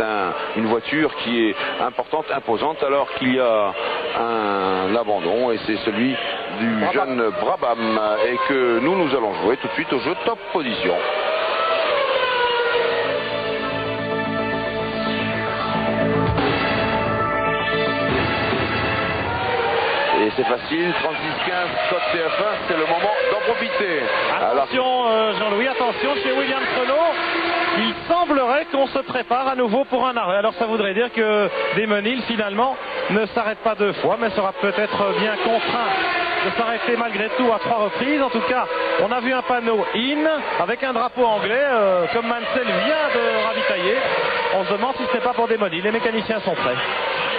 une voiture qui est importante, imposante, alors qu'il y a un abandon et c'est celui du jeune Brabham et que nous allons jouer tout de suite au jeu Top Position. Et c'est facile, 36-15, code TF1, c'est le moment d'en profiter. Attention Jean-Louis, attention chez Williams Renault. Il semblerait qu'on se prépare à nouveau pour un arrêt. Alors ça voudrait dire que Damon Hill finalement ne s'arrête pas 2 fois, mais sera peut-être bien contraint de s'arrêter malgré tout à 3 reprises. En tout cas, on a vu un panneau IN avec un drapeau anglais, comme Mansell vient de ravitailler. On se demande si ce n'est pas pour Damon Hill. Les mécaniciens sont prêts.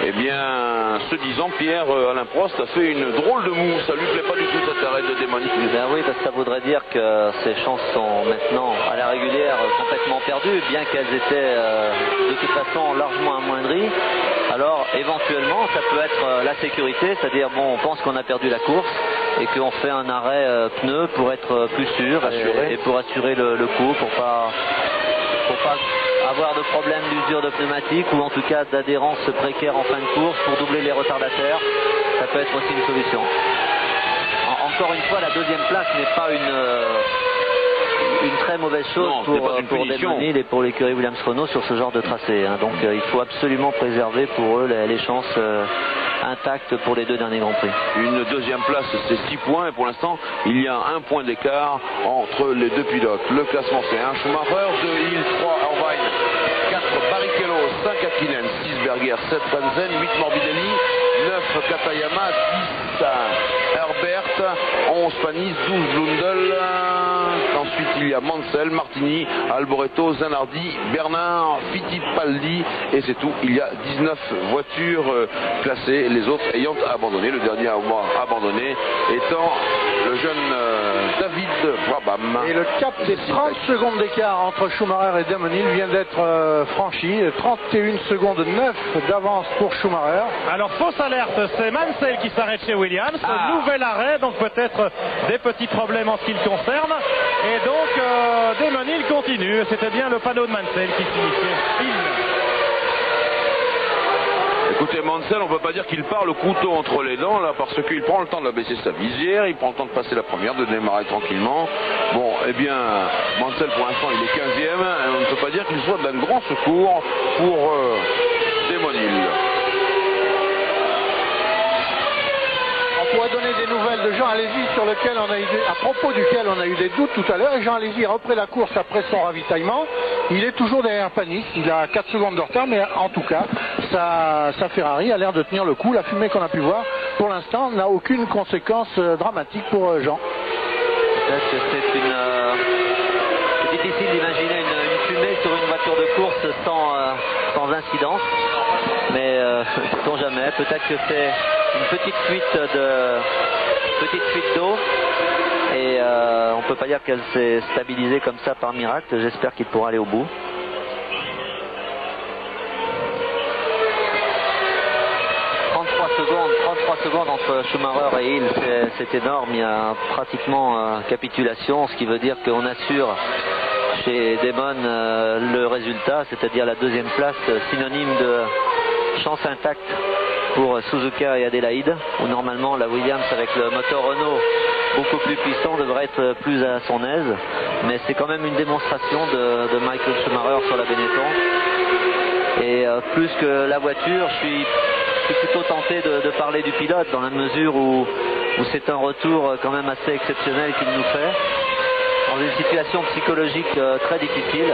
Eh bien, ce disant, Pierre, Alain Prost a fait une drôle de moue. Ça lui plaît pas du tout cette arrêt de Damon Hill. Ben oui, parce que ça voudrait dire que ses chances sont maintenant à la régulière complètement perdues, bien qu'elles étaient de toute façon largement amoindries. Alors éventuellement, ça peut être la sécurité, c'est-à-dire bon, on pense qu'on a perdu la course et qu'on fait un arrêt pneu pour être plus sûr et pour assurer le coup, pour pas avoir de problème d'usure de pneumatique ou en tout cas d'adhérence précaire en fin de course pour doubler les retardataires. Ça peut être aussi une solution. Encore une fois, la deuxième place n'est pas une très mauvaise chose pour Damon Hill et pour l'écurie Williams Renault sur ce genre de tracé. Donc il faut absolument préserver pour eux les chances intactes pour les 2 derniers Grands Prix. Une deuxième place, c'est 6 points et pour l'instant, il y a 1 point d'écart entre les 2 pilotes. Le classement, c'est 1 Schumacher, 2 Hill, 3 Irvine, 4 Barrichello, 5 Hakkinen, 6 Berger, 7 Vanzen, 8 Morbidelli 9 Katayama, 10 Herbert, 11 Panis, 12 Lundel. Ensuite il y a Mansell, Martini, Alboreto, Zanardi, Bernard, Fittipaldi et c'est tout. Il y a 19 voitures classées, les autres ayant abandonné. Le dernier à avoir abandonné étant le jeune David Brabham. Et le cap des 30 secondes d'écart entre Schumacher et Damon Hill vient d'être franchi. 31 secondes 9 d'avance pour Schumacher. Alors fausse alerte, c'est Mansell qui s'arrête chez Williams. Nouvel arrêt, donc peut-être des petits problèmes en ce qui le concerne. Et donc Damon Hill continue. C'était bien le panneau de Mansell qui signifiait Hill. Écoutez, Mansell, on ne peut pas dire qu'il part le couteau entre les dents là, parce qu'il prend le temps de baisser sa visière, il prend le temps de passer la première, de démarrer tranquillement. Bon, eh bien, Mansell pour l'instant il est 15e, et on ne peut pas dire qu'il soit d'un grand secours pour Damon Hill. On pourrait donner des nouvelles de Jean Alesi sur lequel on a eu à propos duquel on a eu des doutes tout à l'heure. Et Jean Alesi a repris la course après son ravitaillement. Il est toujours derrière Panis. Il a 4 secondes de retard, mais en tout cas, sa Ferrari a l'air de tenir le coup. La fumée qu'on a pu voir, pour l'instant, n'a aucune conséquence dramatique pour Jean. Peut-être que c'est difficile d'imaginer une fumée sur une voiture de course sans incidence. Mais sait-on jamais. Peut-être que c'est une petite fuite d'eau et on peut pas dire qu'elle s'est stabilisée comme ça par miracle. J'espère qu'il pourra aller au bout. Secondes entre Schumacher et Hill, c'est énorme. Il y a pratiquement capitulation, ce qui veut dire qu'on assure chez Damon le résultat, c'est-à-dire la deuxième place, synonyme de chance intacte pour Suzuka et Adélaïde, où normalement la Williams avec le moteur Renault beaucoup plus puissant devrait être plus à son aise, mais c'est quand même une démonstration de Michael Schumacher sur la Benetton. Et plus que la voiture, je suis plutôt tenté de parler du pilote, dans la mesure où c'est un retour quand même assez exceptionnel qu'il nous fait, dans une situation psychologique très difficile,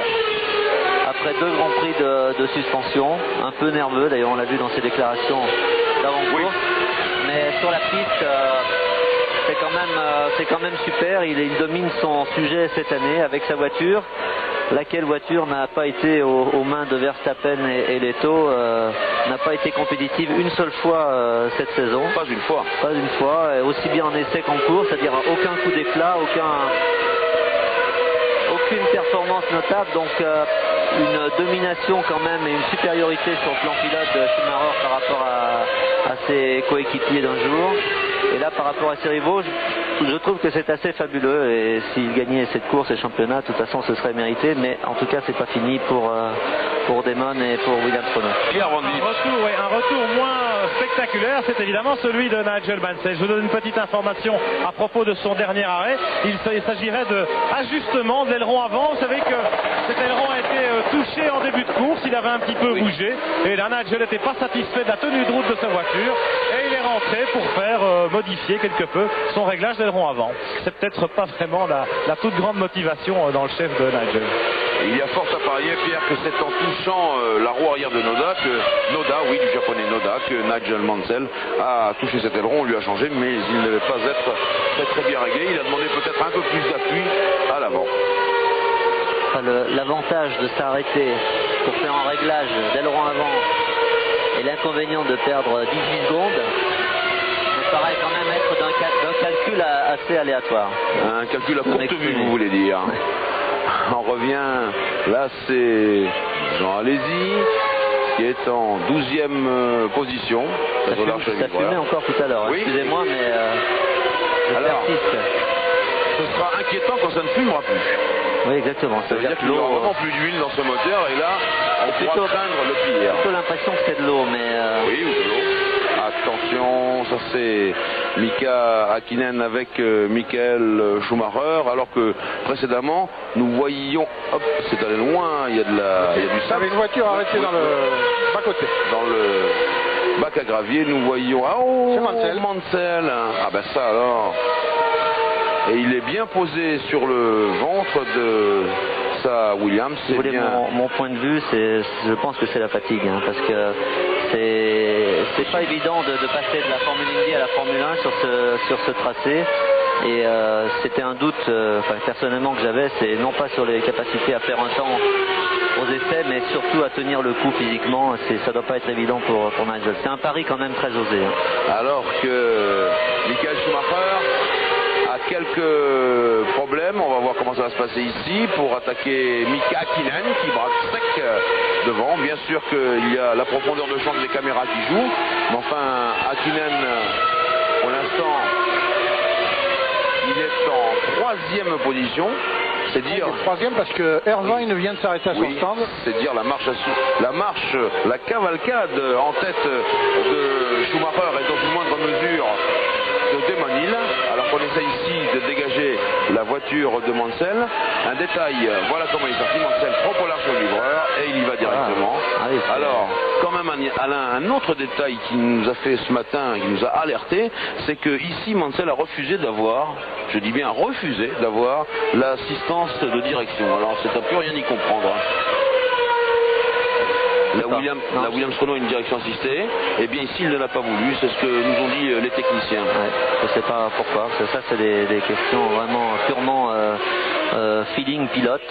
après 2 grands prix de suspension, un peu nerveux, d'ailleurs on l'a vu dans ses déclarations d'avant-course, mais sur la piste c'est quand même super. Il domine son sujet cette année avec sa voiture, laquelle voiture n'a pas été aux mains de Verstappen et Leto, n'a pas été compétitive une seule fois cette saison. Pas une fois. Pas une fois, aussi bien en essai qu'en course, c'est-à-dire aucun coup d'éclat, aucune performance notable, donc une domination quand même et une supériorité sur le plan pilote de Schumacher par rapport à ses coéquipiers d'un jour. Et là, par rapport à ses rivaux, je trouve que c'est assez fabuleux. Et s'il gagnait cette course et championnat, de toute façon, ce serait mérité. Mais en tout cas, c'est pas fini pour Damon et pour Williams Renault. Un retour moins spectaculaire, c'est évidemment celui de Nigel Mansell. Je vous donne une petite information à propos de son dernier arrêt. Il s'agirait de ajustement de l'aileron avant. Vous savez que cet aileron a été touché en début de course. Il avait un petit peu bougé. Et là, Nigel n'était pas satisfait de la tenue de route de sa voiture. Et il est rentré pour faire modifier quelque peu son réglage d'aileron avant. C'est peut-être pas vraiment la toute grande motivation dans le chef de Nigel. Il y a fort à parier, Pierre, que c'est en touchant la roue arrière de du japonais Noda, que Nigel Mansell a touché cet aileron. On lui a changé, mais il ne devait pas être très bien réglé. Il a demandé peut-être un peu plus d'appui à l'avant. L'avantage de s'arrêter pour faire un réglage d'aileron avant et l'inconvénient de perdre 18 secondes me paraît quand même être d'un calcul assez aléatoire. Un calcul à courte vue, vous voulez dire. On revient, là c'est Jean Alesi qui est en 12e position. Ça fumait encore tout à l'heure, oui. Excusez-moi, mais je persiste. Ce sera inquiétant quand ça ne fumera plus. Oui, exactement. Ça veut dire qu'il n'y aura vraiment plus d'huile dans ce moteur et là, on pourra craindre le pire. J'ai plutôt l'impression que c'est de l'eau, mais... Oui, ou de l'eau. Attention, ça c'est Mika Hakkinen avec Michael Schumacher, alors que précédemment, nous voyions... Hop, c'est allé loin, il y a du sable. Avec une voiture arrêtée dans le bas-côté. Dans le bac à gravier, nous voyions... Ah, oh, c'est Mansell. Ah ben ça alors... Et il est bien posé sur le ventre de sa Williams. Si vous voulez mon point de vue, je pense que c'est la fatigue, parce que C'est pas évident de passer de la Formule Indy à la Formule 1 sur ce tracé. Et c'était un doute personnellement que j'avais, c'est non pas sur les capacités à faire un temps aux essais, mais surtout à tenir le coup physiquement. Ça doit pas être évident pour Nigel. C'est un pari quand même très osé. Alors que Michael Schumacher a quelques problèmes, on va voir comment ça va se passer ici, pour attaquer Mika Hakkinen qui braque sec devant. Bien sûr qu'il y a la profondeur de champ des caméras qui joue, mais enfin Hakkinen pour l'instant il est en troisième position. C'est dire troisième parce que Irvine vient de s'arrêter à son stand. C'est dire la cavalcade en tête de Schumacher et dans une moindre mesure de Damon Hill. Alors qu'on essaie ici de dégager la voiture de Mansell. Un détail, voilà comment il est sorti. Mansell trop au large au livreur et il y va directement. Alors, quand même Alain, un autre détail qui nous a fait ce matin, qui nous a alerté, c'est que ici Mansell a refusé d'avoir, je dis bien refusé d'avoir l'assistance de direction. Alors c'est à plus rien y comprendre. La Williams Renault a une direction assistée, et bien ici il ne l'a pas voulu, c'est ce que nous ont dit les techniciens. Je ne sais pas pourquoi, ça c'est des questions vraiment purement feeling pilote.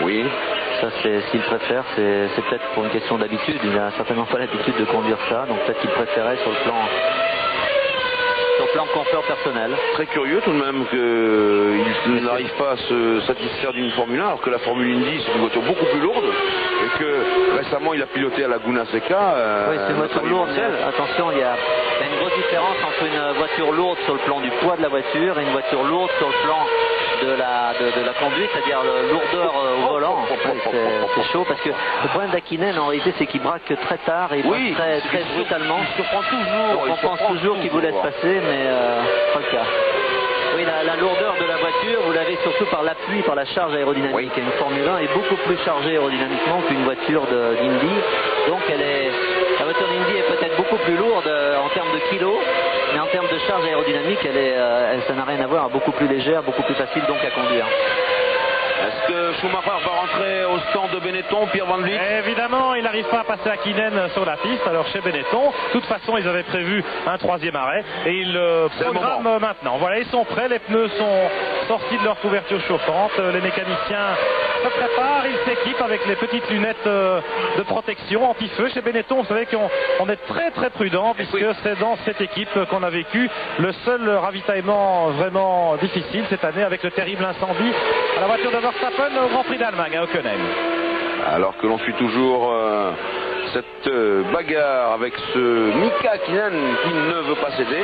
Oui. Ça c'est ce qu'il préfère, c'est peut-être pour une question d'habitude, il n'a certainement pas l'habitude de conduire ça, donc peut-être qu'il préférait sur le plan confort personnel. Très curieux tout de même qu'il n'arrive pas à se satisfaire d'une Formule 1 alors que la Formule Indy c'est une voiture beaucoup plus lourde et que récemment il a piloté à Laguna Seca. Oui, c'est une voiture lourde, mais attention, il y a une grosse différence entre une voiture lourde sur le plan du poids de la voiture et une voiture lourde sur le plan de la conduite, c'est-à-dire lourdeur au volant. C'est chaud parce que le problème d'Hakkinen en réalité c'est qu'il braque très tard et il braque très brutalement. On pense toujours qu'il vous laisse passer, mais pas le cas. Oui, la lourdeur de la voiture, vous l'avez surtout par l'appui, par la charge aérodynamique. Et une Formule 1 est beaucoup plus chargée aérodynamiquement qu'une voiture d'Indy. Donc la voiture d'Indy est peut-être beaucoup plus lourde en termes de kilos, mais en termes de charge aérodynamique, ça n'a rien à voir, beaucoup plus légère, beaucoup plus facile donc à conduire. Est-ce que Schumacher va rentrer au stand de Benetton, Pierre Van Vliet? Évidemment, il n'arrive pas à passer Hakkinen sur la piste, alors chez Benetton. De toute façon, ils avaient prévu un troisième arrêt et ils le programment maintenant. Voilà, ils sont prêts, les pneus sont sortis de leur couverture chauffante, les mécaniciens se préparent, ils s'équipent avec les petites lunettes de protection anti-feu. Chez Benetton, vous savez qu'on est très très prudent puisque c'est dans cette équipe qu'on a vécu le seul ravitaillement vraiment difficile cette année avec le terrible incendie à la voiture de Verstappen au Grand Prix d'Allemagne à Hockenheim. Alors que l'on suit toujours cette bagarre avec ce Mika Hakkinen qui ne veut pas céder.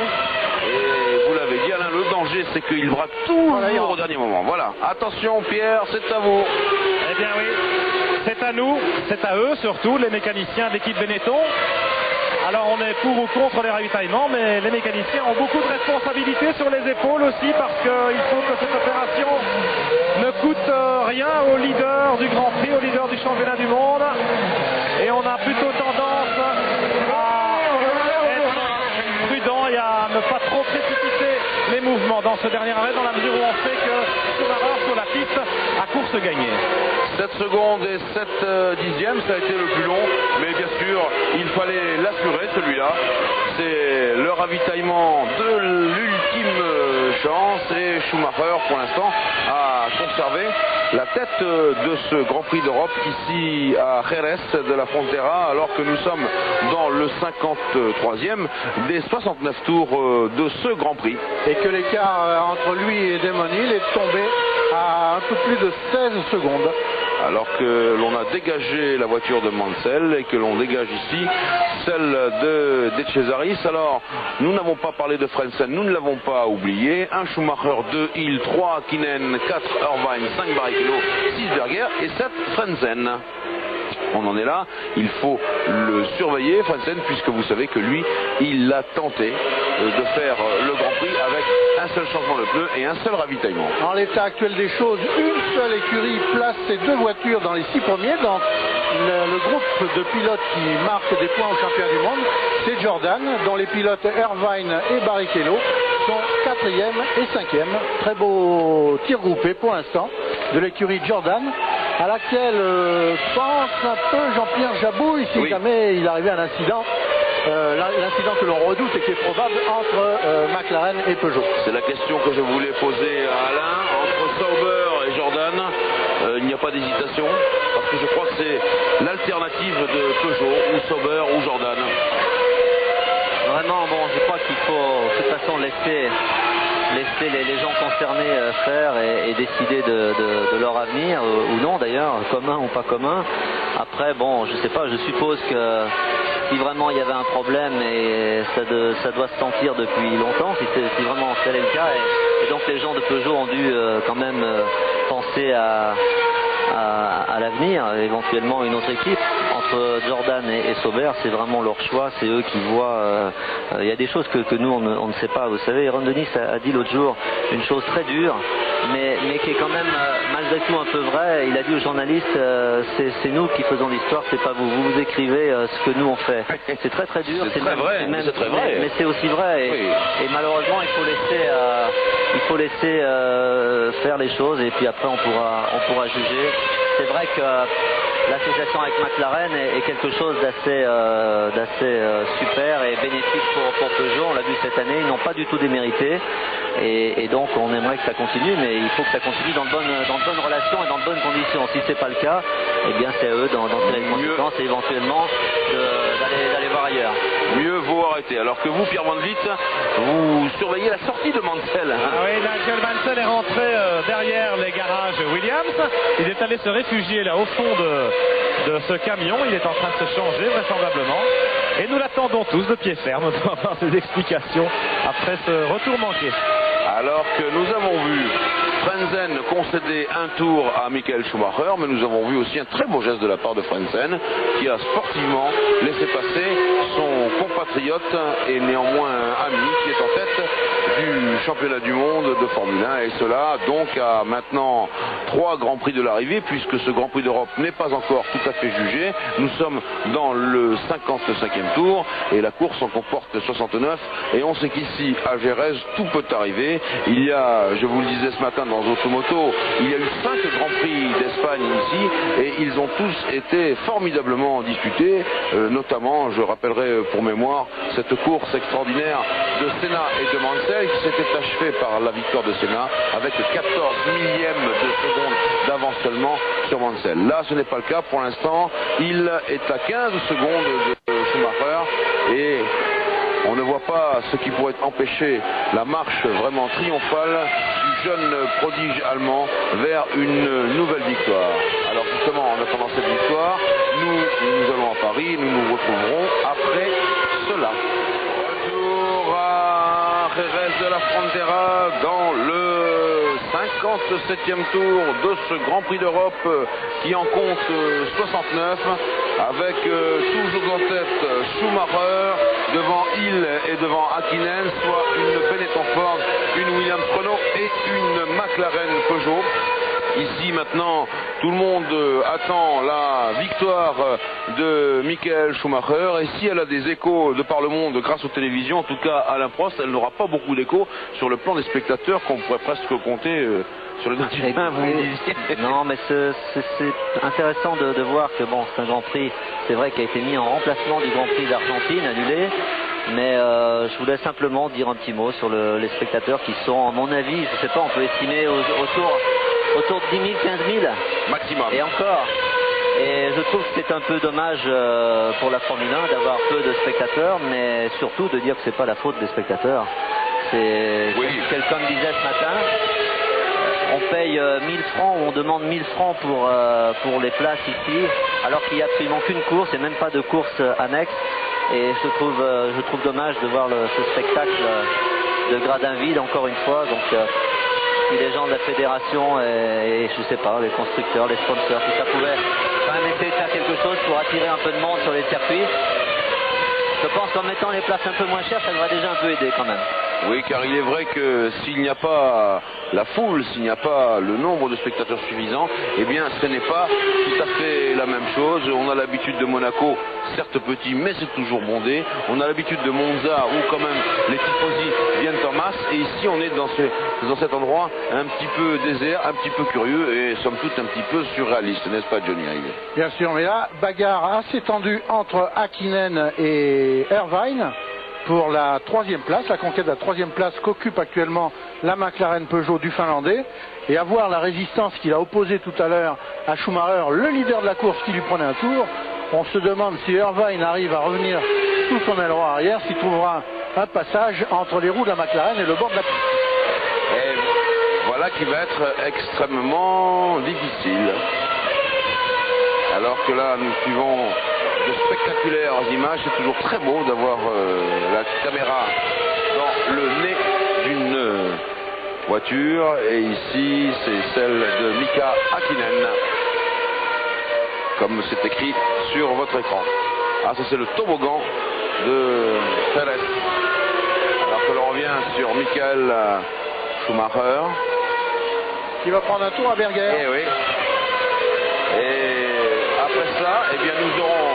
Et vous l'avez dit Alain, le danger c'est qu'il braque toujours au dernier moment. Voilà, attention Pierre, c'est à vous. Eh bien oui, c'est à nous, c'est à eux surtout, les mécaniciens de l'équipe Benetton. Alors on est pour ou contre les ravitaillements, mais les mécaniciens ont beaucoup de responsabilités sur les épaules aussi parce qu'il faut que cette opération ne coûte rien au leader du Grand Prix, au leader du championnat du monde. Et on a plutôt tendance à être prudent et à ne pas trop précipiter les mouvements dans ce dernier arrêt, dans la mesure où on sait que Schumacher sur la piste a course gagnée. 7 secondes et 7 dixièmes, ça a été le plus long, mais bien sûr, il fallait l'assurer celui-là. C'est le ravitaillement de l'ultime chance et Schumacher, pour l'instant, a conservé la tête de ce Grand Prix d'Europe ici à Jerez de la Frontera, alors que nous sommes dans le 53e des 69 tours de ce Grand Prix. Et que l'écart entre lui et Damon Hill est tombé à un peu plus de 16 secondes. Alors que l'on a dégagé la voiture de Mansell et que l'on dégage ici celle de Cesaris. Alors, nous n'avons pas parlé de Frentzen, nous ne l'avons pas oublié. 1 Schumacher, 2 Hill, 3 Hakkinen, 4 Irvine, 5 Barrichello, 6 Berger et 7 Frentzen. On en est là, il faut le surveiller, Frentzen, puisque vous savez que lui, il a tenté de faire le Grand Prix avec un seul changement de pneu et un seul ravitaillement. En l'état actuel des choses, une seule écurie place ces deux voitures dans les 6 premiers. Dans le groupe de pilotes qui marquent des points au championnat du monde, c'est Jordan, dont les pilotes Irvine et Barrichello sont 4e et 5e. Très beau tir groupé pour l'instant de l'écurie Jordan, à laquelle pense un peu Jean-Pierre Jabouille si jamais il arrivait un incident l'incident que l'on redoute et qui est probable entre McLaren et Peugeot. C'est la question que je voulais poser à Alain. Entre Sauber et Jordan, il n'y a pas d'hésitation, parce que je crois que c'est l'alternative de Peugeot, ou Sauber ou Jordan. Vraiment, bon, je crois qu'il faut de toute façon laisser les gens concernés faire et décider de leur avenir, ou non d'ailleurs, commun ou pas commun. Après, bon, je sais pas, je suppose que si vraiment il y avait un problème, et ça doit se sentir depuis longtemps, si vraiment tel est le cas, et donc les gens de Peugeot ont dû quand même penser à l'avenir, éventuellement une autre équipe. Entre Jordan et Sauber, c'est vraiment leur choix, c'est eux qui voient. Il y a des choses que nous on ne sait pas. Vous savez, Ron Dennis a dit l'autre jour une chose très dure, mais qui est quand même malgré tout un peu vraie. Il a dit aux journalistes, c'est nous qui faisons l'histoire, c'est pas vous. Vous écrivez ce que nous on fait. C'est très très dur. C'est très vrai. C'est très vrai. Mais c'est aussi vrai. Et malheureusement, il faut laisser faire les choses, et puis après on pourra juger. C'est vrai que l'association avec McLaren est quelque chose d'assez super et bénéfique pour Peugeot. On l'a vu cette année, ils n'ont pas du tout démérité, et donc on aimerait que ça continue, mais il faut que ça continue dans de bonnes relations et dans de bonnes conditions. Si c'est pas le cas, eh bien c'est à eux d'en tirer les conséquences et éventuellement d'aller voir ailleurs. Mieux vaut arrêter. Alors que vous, Pierre Van Vliet, vous surveillez la sortie de Mansell. Ah oui, Nigel Mansell est rentré derrière les garages Williams. Il est allé se réfugier là au fond de ce camion. Il est en train de se changer vraisemblablement. Et nous l'attendons tous de pied ferme pour avoir ses explications après ce retour manqué. Alors que nous avons vu Frentzen concéder un tour à Michael Schumacher, mais nous avons vu aussi un très beau geste de la part de Frentzen, qui a sportivement laissé passer son compatriote et néanmoins ami qui est en tête du championnat du monde de Formule 1, et cela donc à maintenant 3 Grands Prix de l'arrivée, puisque ce Grand Prix d'Europe n'est pas encore tout à fait jugé. Nous sommes dans le 55e tour et la course en comporte 69, et on sait qu'ici à Jerez tout peut arriver. Il y a, je vous le disais ce matin dans Automoto, il y a eu 5 Grands Prix d'Espagne ici, et ils ont tous été formidablement disputés, notamment, je rappellerai pour mémoire, cette course extraordinaire de Senna et de Mansell qui s'était achevée par la victoire de Senna avec 14 millièmes de seconde d'avance seulement sur Mansell. Là, ce n'est pas le cas pour l'instant. Il est à 15 secondes de Schumacher, et on ne voit pas ce qui pourrait empêcher la marche vraiment triomphale du jeune prodige allemand vers une nouvelle victoire. Alors justement, en attendant cette victoire, nous allons à Paris, nous nous retrouverons après cela. Retour à Jerez de la Frontera dans le 57e tour de ce Grand Prix d'Europe qui en compte 69, avec toujours en tête Schumacher, devant Hill et devant Hakkinen, soit une Benetton Ford, une Williams Renault et une McLaren Peugeot. Ici maintenant, tout le monde attend la victoire de Michael Schumacher, et si elle a des échos de par le monde grâce aux télévisions, en tout cas à Alain Prost, elle n'aura pas beaucoup d'échos sur le plan des spectateurs qu'on pourrait presque compter sur les doigts d'une main. Non, mais c'est intéressant de voir que bon, c'est un Grand Prix, c'est vrai, qui a été mis en remplacement du Grand Prix d'Argentine, annulé. Mais je voulais simplement dire un petit mot sur les spectateurs qui sont, à mon avis, je sais pas, on peut estimer autour de 10 000, 15 000 maximum. Et encore. Et je trouve que c'est un peu dommage pour la Formule 1 d'avoir peu de spectateurs, mais surtout de dire que c'est pas la faute des spectateurs. C'est quelqu'un me disait ce matin, on paye 1000 francs, ou on demande 1000 francs pour les places ici, alors qu'il n'y a absolument qu'une course et même pas de course annexe. Et je trouve dommage de voir ce spectacle de gradin vide encore une fois. Donc si les gens de la fédération et je sais pas, les constructeurs, les sponsors, si ça pouvait quand même essayer de faire quelque chose pour attirer un peu de monde sur les circuits, je pense qu'en mettant les places un peu moins chères, ça devrait déjà un peu aider quand même. Oui, car il est vrai que s'il n'y a pas la foule, s'il n'y a pas le nombre de spectateurs suffisant, eh bien ce n'est pas tout à fait la même chose. On a l'habitude de Monaco, certes petit, mais c'est toujours bondé. On a l'habitude de Monza, où quand même les tifosi viennent en masse. Et ici, on est dans cet endroit un petit peu désert, un petit peu curieux et somme toute un petit peu surréaliste, n'est-ce pas, Johnny Rive? Bien sûr, mais là, bagarre assez tendue entre Häkkinen et Irvine pour la 3e place, la conquête de la 3e place qu'occupe actuellement la McLaren Peugeot du Finlandais. Et à voir la résistance qu'il a opposée tout à l'heure à Schumacher, le leader de la course qui lui prenait un tour. On se demande si Irvine arrive à revenir sous son aileron arrière, s'il trouvera un passage entre les roues de la McLaren et le bord de la piste. Et voilà qui va être extrêmement difficile. Alors que là, nous suivons de spectaculaires images. C'est toujours très beau d'avoir la caméra dans le nez d'une voiture. Et ici, c'est celle de Mika Häkkinen, comme c'est écrit sur votre écran. Ah, ça c'est le toboggan de Pérez. Alors que l'on revient sur Michael Schumacher. Qui va prendre un tour à Berger. Eh oui. Et après ça, eh bien, nous aurons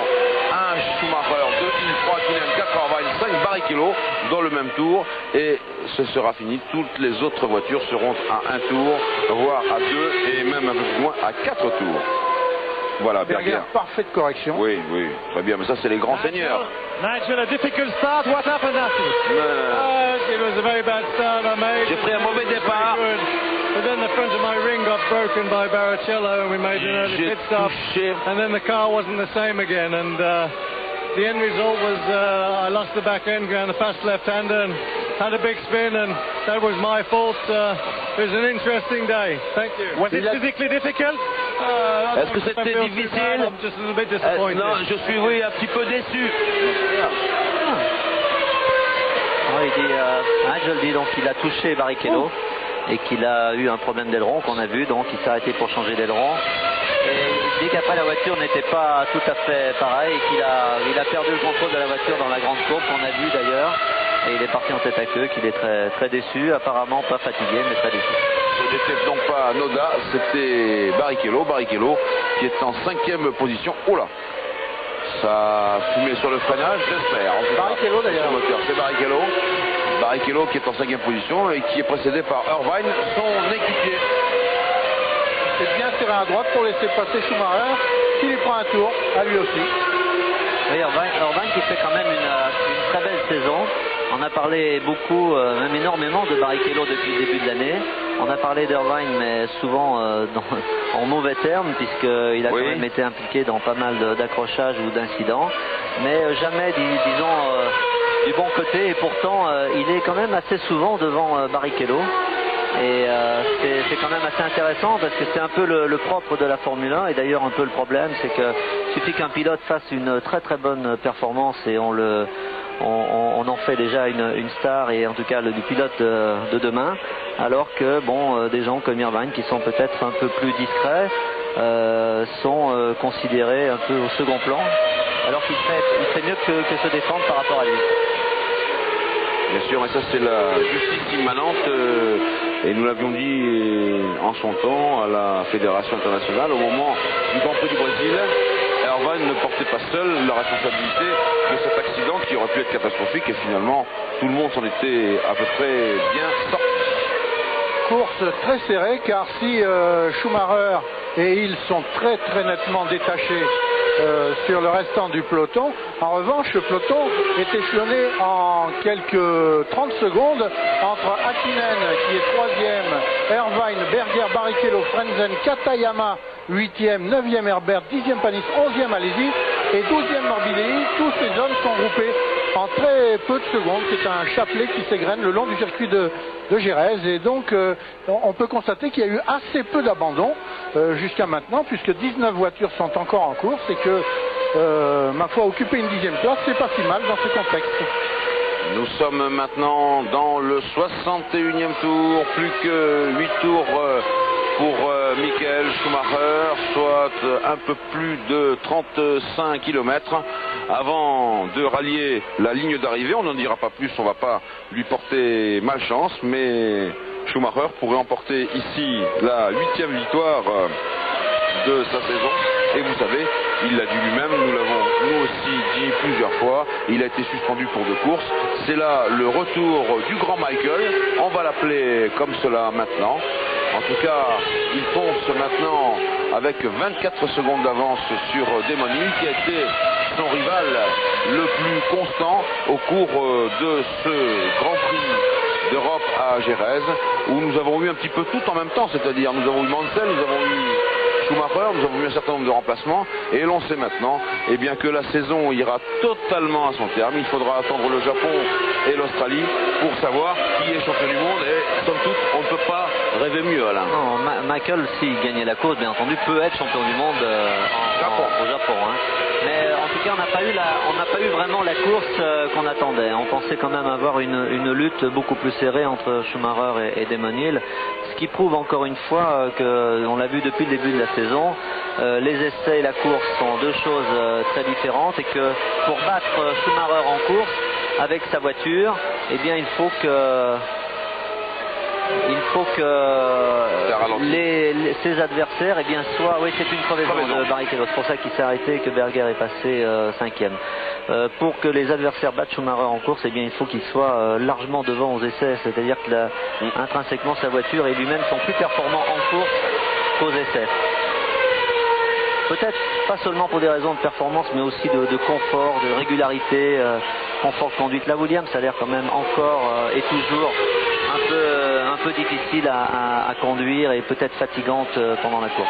un Schumacher, 2 3 Häkkinen, 4 Irvine, 5 Barrichello dans le même tour. Et ce sera fini. Toutes les autres voitures seront à un tour, voire à 2 et même un peu plus loin à 4 tours. Voilà, Berger. Parfaite correction. Oui, oui, très bien, mais ça c'est les grands seigneurs. Nigel, a difficult start. What happened after? It was a very bad start I made. J'ai pris un mauvais départ. But then the front of my ring got broken by Barrichello and we made an early pit stop. And then the car wasn't the same again. And the end result was I lost the back end around the fast left-hander and had a big spin, and that was my fault. It was an interesting day. Thank you. Was it physically difficult? Est-ce que c'était difficile? I'm just a little bit disappointed. Non, je suis oui un petit peu déçu. Il dit, Nigel dit donc qu'il a touché Barrichello et qu'il a eu un problème d'aileron qu'on a vu, donc il s'est arrêté pour changer d'aileron. Et il dit qu'après la voiture n'était pas tout à fait pareille et qu'il a perdu le contrôle de la voiture dans la grande courbe qu'on a vu d'ailleurs. Et il est parti en tête à queue, qu'il est très, très déçu, apparemment pas fatigué mais très déçu. Ce n'était donc pas Noda, c'était Barrichello qui est en 5e position. Oh là, ça fumait sur le freinage, j'espère. Barrichello d'ailleurs. C'est Barrichello qui est en 5e position et qui est précédé par Irvine, son équipier. C'est bien serré à droite pour laisser passer Schumacher, qui lui prend un tour, à lui aussi. Oui, Irvine qui fait quand même une très belle saison. On a parlé beaucoup, même énormément de Barrichello depuis le début de l'année. On a parlé d'Irvine, mais souvent en mauvais termes, puisqu'il a quand même été impliqué dans pas mal d'accrochages ou d'incidents. Mais jamais, disons, du bon côté. Et pourtant, il est quand même assez souvent devant Barrichello. Et c'est quand même assez intéressant parce que c'est un peu le propre de la Formule 1 et d'ailleurs un peu le problème, c'est que suffit qu'un pilote fasse une très très bonne performance et on en fait déjà une star et en tout cas du pilote de demain, alors que bon, des gens comme Irvine qui sont peut-être un peu plus discrets sont considérés un peu au second plan, alors qu'il fait mieux que se défendre par rapport à lui. Bien sûr, et ça c'est la justice immanente, et nous l'avions dit en son temps à la Fédération internationale, au moment du Grand Prix du Brésil, Irvine ne portait pas seul la responsabilité de cet accident qui aurait pu être catastrophique, et finalement tout le monde s'en était à peu près bien sorti. Course très serrée, car si Schumacher et Hill sont très très nettement détachés sur le restant du peloton, en revanche le peloton est échelonné en quelques 30 secondes entre Häkkinen qui est 3e, Irvine, Berger, Barrichello, Frentzen, Katayama 8e, 9e Herbert, 10e Panis, 11e Alesi et 12e Morbidelli. Tous ces hommes sont groupés en très peu de secondes. C'est un chapelet qui s'égrène le long du circuit de Jerez, et donc on peut constater qu'il y a eu assez peu d'abandon jusqu'à maintenant, puisque 19 voitures sont encore en course et que ma foi, occuper une 10e place, c'est pas si mal dans ce contexte. Nous sommes maintenant dans le 61e tour, plus que 8 tours pour Michael Schumacher, soit un peu plus de 35 km avant de rallier la ligne d'arrivée. On n'en dira pas plus, on ne va pas lui porter malchance, mais Schumacher pourrait emporter ici la 8e victoire de sa saison. Et vous savez, il l'a dit lui-même, nous l'avons nous aussi dit plusieurs fois, il a été suspendu pour 2 courses. C'est là le retour du grand Michael, on va l'appeler comme cela maintenant. En tout cas, il fonce maintenant avec 24 secondes d'avance sur Damon Hill, qui a été son rival le plus constant au cours de ce Grand Prix d'Europe à Jerez, où nous avons eu un petit peu tout en même temps, c'est-à-dire nous avons eu Mansell, nous avons eu Schumacher, nous avons eu un certain nombre de remplacements, et l'on sait maintenant eh bien, que la saison ira totalement à son terme. Il faudra attendre le Japon et l'Australie pour savoir qui est champion du monde, et somme toute, on ne peut pas rêver mieux, Alain. Non, Michael, s'il gagnait la course, bien entendu, peut être champion du monde au Japon. Hein. Mais en tout cas, on n'a pas eu vraiment la course qu'on attendait. On pensait quand même avoir une lutte beaucoup plus serrée entre Schumacher et Damon Hill, ce qui prouve encore une fois on l'a vu depuis le début de la saison, les essais et la course sont 2 choses très différentes, et que pour battre Schumacher en course avec sa voiture, eh bien il faut que ses adversaires, eh bien, soit, oui, c'est une crevaison de Barrichello, c'est pour ça qu'il s'est arrêté et que Berger est passé 5e. Pour que les adversaires battent Schumacher en course, eh bien, il faut qu'il soit largement devant aux essais, c'est-à-dire qu'il a intrinsèquement sa voiture et lui-même sont plus performants en course qu'aux essais. Peut-être pas seulement pour des raisons de performance, mais aussi de confort, de régularité, confort de conduite. La Williams a l'air quand même encore et toujours un peu difficile à conduire et peut-être fatigante pendant la course.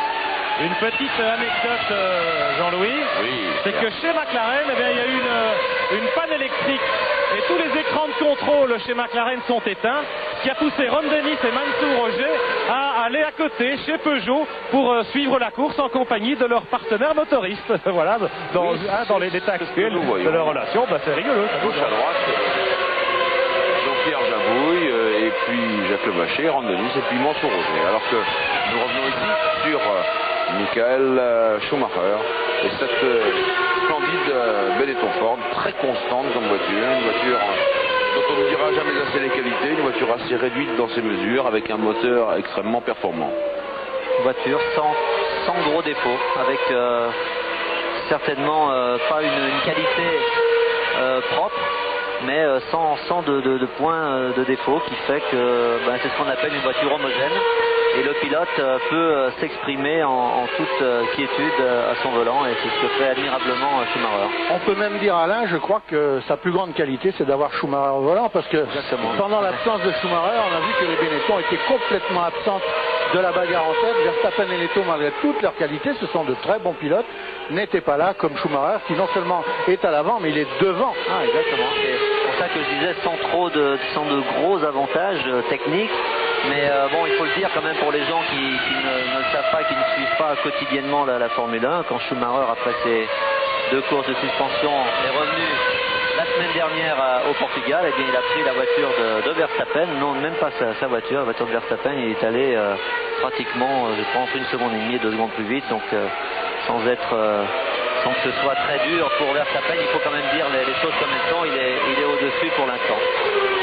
Une petite anecdote, Jean-Louis, c'est que chez McLaren, eh bien, il y a eu une panne électrique et tous les écrans de contrôle chez McLaren sont éteints, ce qui a poussé Ron Dennis et Mansour Roger à aller à côté chez Peugeot pour suivre la course en compagnie de leur partenaire motoriste. Voilà, dans les détails actuels de leur relation, bah, c'est rigolo. Gauche à droite, Jean-Pierre Jabouille, et puis Jacques Levacher, Ron Dennis et puis Mansour Roger. Alors que nous revenons ici sur Michael Schumacher et cette splendide Benetton Ford, très constante comme voiture, une voiture dont on ne dira jamais assez les qualités, une voiture assez réduite dans ses mesures avec un moteur extrêmement performant. Voiture sans gros défauts, avec certainement pas une qualité propre, mais sans de points de défaut, qui fait que c'est ce qu'on appelle une voiture homogène. Et le pilote peut s'exprimer en toute quiétude à son volant, et c'est ce que fait admirablement Schumacher. On peut même dire, Alain, je crois que sa plus grande qualité, c'est d'avoir Schumacher au volant, parce que pendant l'absence de Schumacher, on a vu que les Benetton étaient complètement absentes de la bagarre en tête. Verstappen et Netto, malgré toutes leurs qualités, ce sont de très bons pilotes, n'étaient pas là comme Schumacher, qui non seulement est à l'avant, mais il est devant. Ah, exactement. C'est pour ça que je disais sans de gros avantages techniques. Mais bon, il faut le dire quand même pour les gens qui ne le savent pas, qui ne suivent pas quotidiennement la Formule 1, quand Schumacher, après ses 2 courses de suspension, est revenu la semaine dernière au Portugal, eh bien, il a pris la voiture de Verstappen, non, même pas sa voiture, la voiture de Verstappen, il est allé pratiquement, je pense, 1 seconde et demie, 2 secondes plus vite, donc sans que ce soit très dur pour Verstappen, il faut quand même dire les choses comme elles sont, il est au-dessus pour l'instant.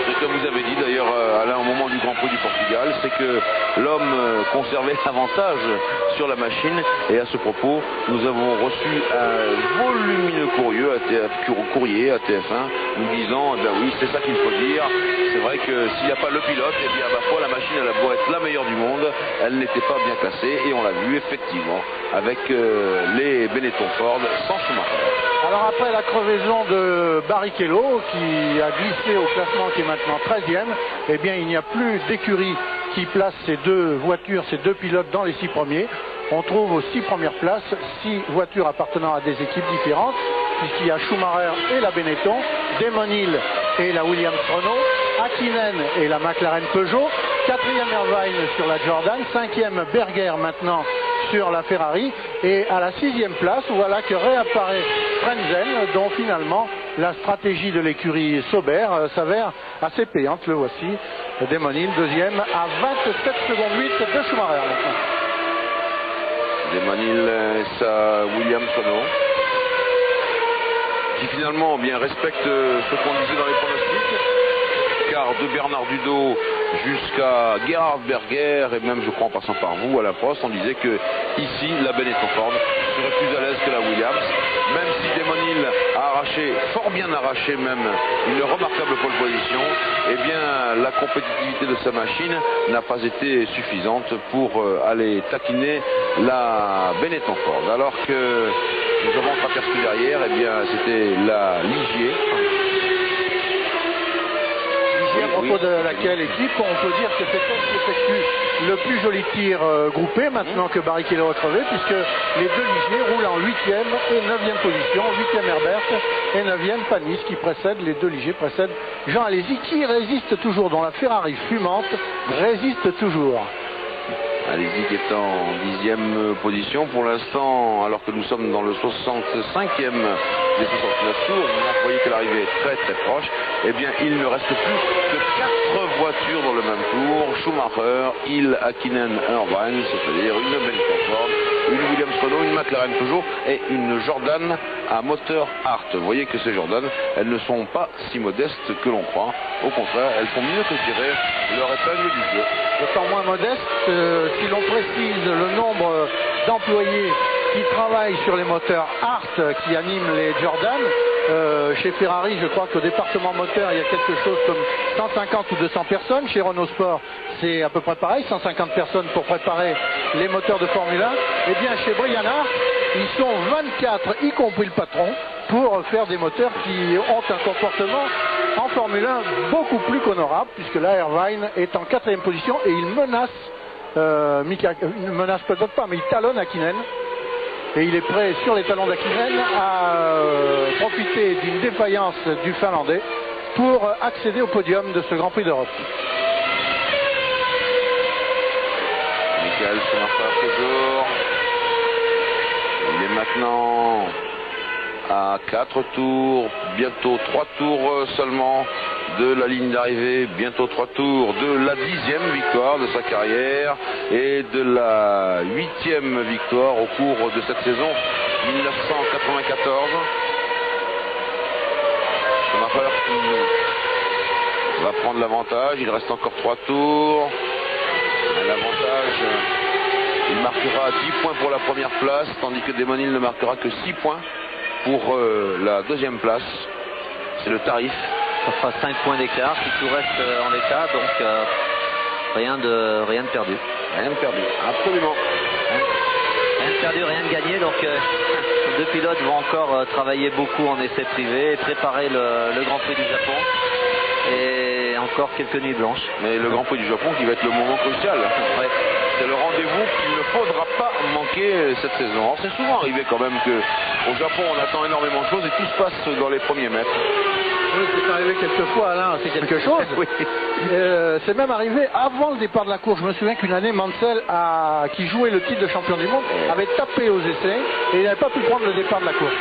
Ce que vous avez dit d'ailleurs, Alain, au moment du Grand Prix du Portugal, c'est que l'homme conservait l'avantage sur la machine, et à ce propos, nous avons reçu un volumineux courrier à TF1 nous disant, eh bien oui, c'est ça qu'il faut dire, c'est vrai que s'il n'y a pas le pilote, eh bien à ma foi, la machine, elle a beau être la meilleure du monde, elle n'était pas bien classée, et on l'a vu effectivement avec les Benetton Ford sans Schumacher. Alors après la crevaison de Barrichello, qui a glissé au classement, qui est maintenant 13e, eh bien il n'y a plus d'écurie qui place ces 2 voitures, ces 2 pilotes dans les 6 premiers. On trouve aux 6 premières places 6 voitures appartenant à des équipes différentes, puisqu'il y a Schumacher et la Benetton, Damon Hill et la Williams Renault, Hakkinen et la McLaren Peugeot, 4e Irvine sur la Jordan, 5e Berger maintenant sur la Ferrari, et à la 6e place, voilà que réapparaît Frentzen, dont finalement la stratégie de l'écurie Sauber s'avère assez payante. Le voici, Damon Hill, 2e à 27 secondes 8 de Schumacher maintenant. Damon Hill et sa Williams Renault, qui finalement bien respecte ce qu'on disait dans les pronostics, car de Bernard Dudot jusqu'à Gerhard Berger, et même je crois en passant par vous à la poste, on disait que ici la Benetton Ford serait plus à l'aise que la Williams, même si Damon Hill a arraché, fort bien arraché même, une remarquable pole position. Eh bien la compétitivité de sa machine n'a pas été suffisante pour aller taquiner la Benetton Ford, alors que nous avons aperçu derrière, eh bien c'était la Ligier. À propos de laquelle équipe, on peut dire que c'est elle qui effectue le plus joli tir groupé maintenant que Barrichello est crevé, puisque les deux Ligier roulent en 8e et 9e position, 8e Herbert et 9e Panis qui précèdent, les deux Ligier précèdent Jean Alesi qui résiste toujours, dont la Ferrari fumante résiste toujours. Alesi qui est en 10e position pour l'instant, alors que nous sommes dans le 65e des 69 tours. Vous voyez que l'arrivée est très très proche. Eh bien, il ne reste plus que 4 voitures dans le même tour. Schumacher, Hill, Hakkinen, Irvine, c'est-à-dire une Benetton Ford, une Williams Renault, une McLaren toujours et une Jordan à moteur Hart. Vous voyez que ces Jordan, elles ne sont pas si modestes que l'on croit. Au contraire, elles font mieux que tirer leur épingle du jeu. D'autant moins modeste si l'on précise le nombre d'employés qui travaillent sur les moteurs Hart qui animent les Jordan. Chez Ferrari, je crois qu'au département moteur, il y a quelque chose comme 150 ou 200 personnes. Chez Renault Sport, c'est à peu près pareil, 150 personnes pour préparer les moteurs de Formule 1. Eh bien, chez Brian Hart, ils sont 24, y compris le patron, pour faire des moteurs qui ont un comportement en Formule 1 beaucoup plus qu'honorable, puisque là, Irvine est en 4e position et il menace, il ne menace peut-être pas, mais il talonne Hakkinen. Et il est prêt sur les talons d'Hakkinen à profiter d'une défaillance du Finlandais pour accéder au podium de ce Grand Prix d'Europe. Michael Schumacher toujours. Il est maintenant à 4 tours, bientôt 3 tours seulement de la ligne d'arrivée, bientôt 3 tours de la 10e victoire de sa carrière et de la 8e victoire au cours de cette saison 1994. Schumacher qui va prendre l'avantage, il reste encore 3 tours. L'avantage, il marquera 10 points pour la première place, tandis que Damon Hill ne marquera que 6 points pour la 2e place. C'est le tarif. Ça fera 5 points d'écart si tout reste en l'état, donc rien de perdu. Rien de perdu, absolument. Rien de perdu, rien de gagné, donc les deux pilotes vont encore travailler beaucoup en essai privé et préparer le Grand Prix du Japon. Et encore quelques nuits blanches. Mais le Grand Prix du Japon qui va être le moment crucial. Ouais. C'est le rendez-vous qu'il ne faudra pas manquer cette saison. Alors c'est souvent arrivé quand même qu'au Japon on attend énormément de choses et tout se passe dans les premiers mètres. Oui, c'est arrivé quelquefois, Alain, c'est quelque chose. Oui. C'est même arrivé avant le départ de la course. Je me souviens qu'une année, Mansell, qui jouait le titre de champion du monde, avait tapé aux essais et il n'avait pas pu prendre le départ de la course.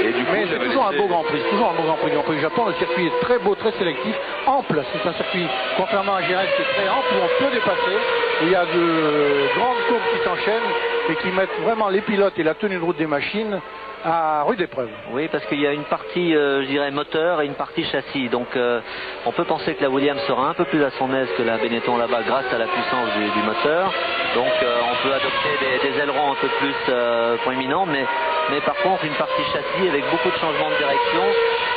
Et du coup, mais c'est toujours un beau Grand Prix, toujours un beau Grand Prix. Le Grand Prix du Japon, le circuit est très beau, très sélectif, ample. C'est un circuit, contrairement à Jerez, qui est très ample, où on peut dépasser. Il y a de grandes courbes qui s'enchaînent et qui mettent vraiment les pilotes et la tenue de route des machines à rude épreuve. Oui, parce qu'il y a une partie, je dirais, moteur et une partie châssis. Donc, on peut penser que la Williams sera un peu plus à son aise que la Benetton là-bas grâce à la puissance du moteur. Donc, on peut adopter des ailerons un peu plus proéminents, mais par contre, une partie châssis avec beaucoup de changements de direction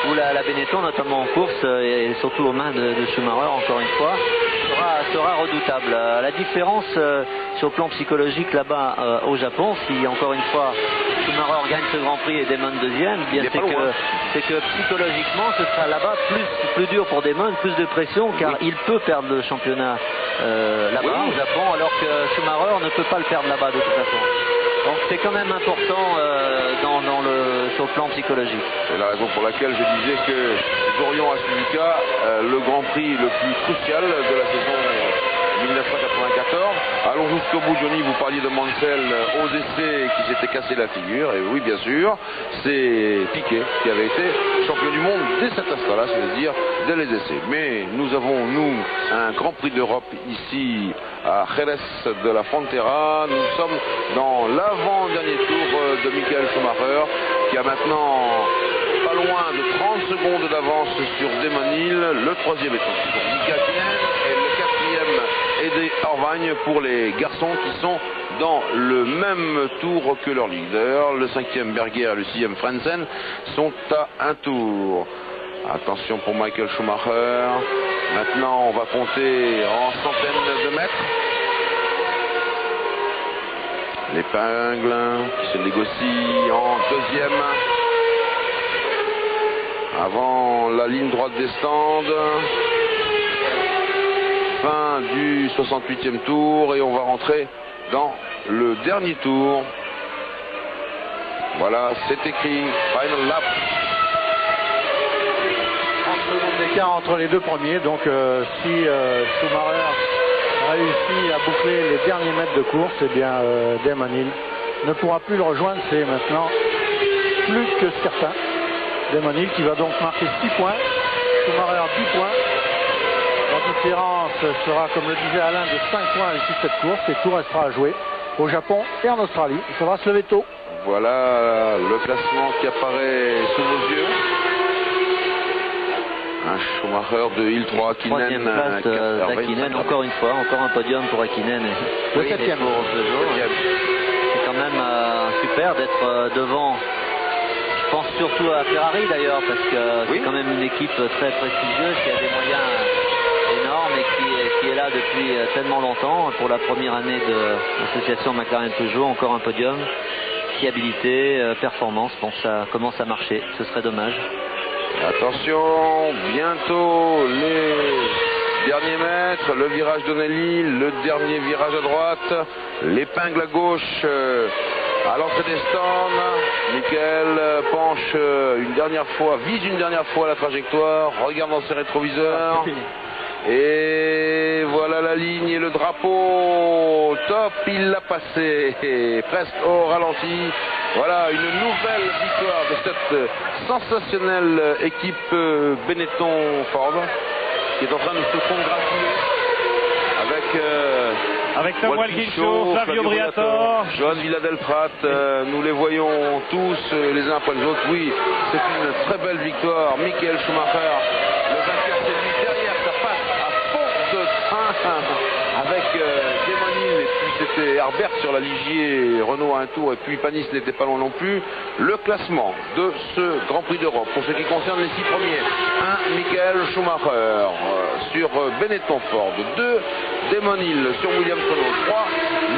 où la Benetton, notamment en course et surtout aux mains de Schumacher, encore une fois, sera redoutable. La différence sur le plan psychologique là-bas au Japon, si encore une fois Schumacher gagne ce Grand Prix et Damon deuxième, bien c'est que psychologiquement ce sera là-bas plus dur pour Damon, plus de pression car il peut perdre le championnat là-bas au Japon alors que Schumacher ne peut pas le perdre là-bas de toute façon. Donc c'est quand même important sur le plan psychologique. C'est la raison pour laquelle je disais que nous aurions à Suzuka le Grand Prix le plus crucial de la saison 1994. Allons jusqu'au bout, Johnny, vous parliez de Mansell aux essais qui s'était cassé la figure, et oui bien sûr, c'est Piquet qui avait été champion du monde dès cet instant-là, c'est-à-dire dès les essais. Mais nous avons, nous, un Grand Prix d'Europe ici à Jerez de la Frontera. Nous sommes dans l'avant-dernier tour de Michael Schumacher qui a maintenant pas loin de 30 secondes d'avance sur Damon Hill. Le troisième est sur Mika Hakkinen et le quatrième et des Irvine pour les garçons qui sont dans le même tour que leur leader. Le 5e Berger et le 6e Frentzen sont à un tour. Attention pour Michael Schumacher. Maintenant, on va compter en centaines de mètres. L'épingle qui se négocie en 2e. Avant la ligne droite des stands. Fin du 68e tour et on va rentrer dans le dernier tour. Voilà, c'est écrit Final Lap. 30 secondes d'écart entre les deux premiers, donc si Schumacher réussit à boucler les derniers mètres de course, eh bien Damon Hill ne pourra plus le rejoindre, c'est maintenant plus que certain. Damon Hill qui va donc marquer 6 points, Schumacher 10 points. La différence sera, comme le disait Alain, de 5 points à l'issue de cette course et tout restera à jouer au Japon et en Australie. Il faudra se lever tôt. Voilà le classement qui apparaît sous vos yeux. Un Schumacher de Hill 3, Hakkinen, 3e place d'Hakkinen, encore une fois, encore un podium pour Hakkinen. Le 4e pour ce jour. C'est quand même super d'être devant. Je pense surtout à Ferrari d'ailleurs, parce que c'est quand même une équipe très prestigieuse qui a des moyens énormes et qui est là depuis tellement longtemps. Pour la première année de l'association McLaren-Peugeot, encore un podium. Fiabilité, performance, bon, ça commence à marcher, ce serait dommage. Attention, bientôt les derniers mètres, le virage d'Onelli, le dernier virage à droite, l'épingle à gauche à l'entrée des stands. Michael penche une dernière fois, vise une dernière fois la trajectoire, regarde dans ses rétroviseurs. Et voilà la ligne et le drapeau. Top, il l'a passé, presque au ralenti. Voilà une nouvelle victoire de cette sensationnelle équipe Benetton-Ford qui est en train de se congratuler avec Tom Walkinshaw, Flavio Briatore, Johan Villadelprat. Nous les voyons tous les uns après les autres. Oui, c'est une très belle victoire. Michael Schumacher, le vainqueur, c'est lui derrière, ça passe à fond de train avec Damon Hill, et puis c'était Herbert sur la Ligier, Renault à un tour, et puis Panis n'était pas loin non plus. Le classement de ce Grand Prix d'Europe, pour ce qui concerne les 6 premiers: 1, Michael Schumacher sur Benetton Ford, 2, Damon Hill sur Williams Renault, 3,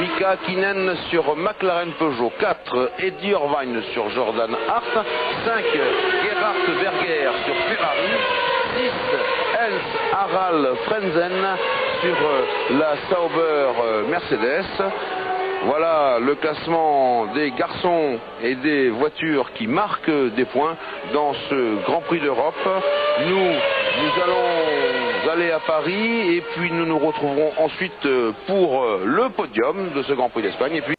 Mika Hakkinen sur McLaren Peugeot, 4, Eddie Irvine sur Jordan Hart, 5, Gerhard Berger sur Ferrari, 6, Else Harald Frentzen sur la Sauber Mercedes. Voilà le classement des garçons et des voitures qui marquent des points dans ce Grand Prix d'Europe. Nous allons aller à Paris et puis nous nous retrouverons ensuite pour le podium de ce Grand Prix d'Espagne. Et puis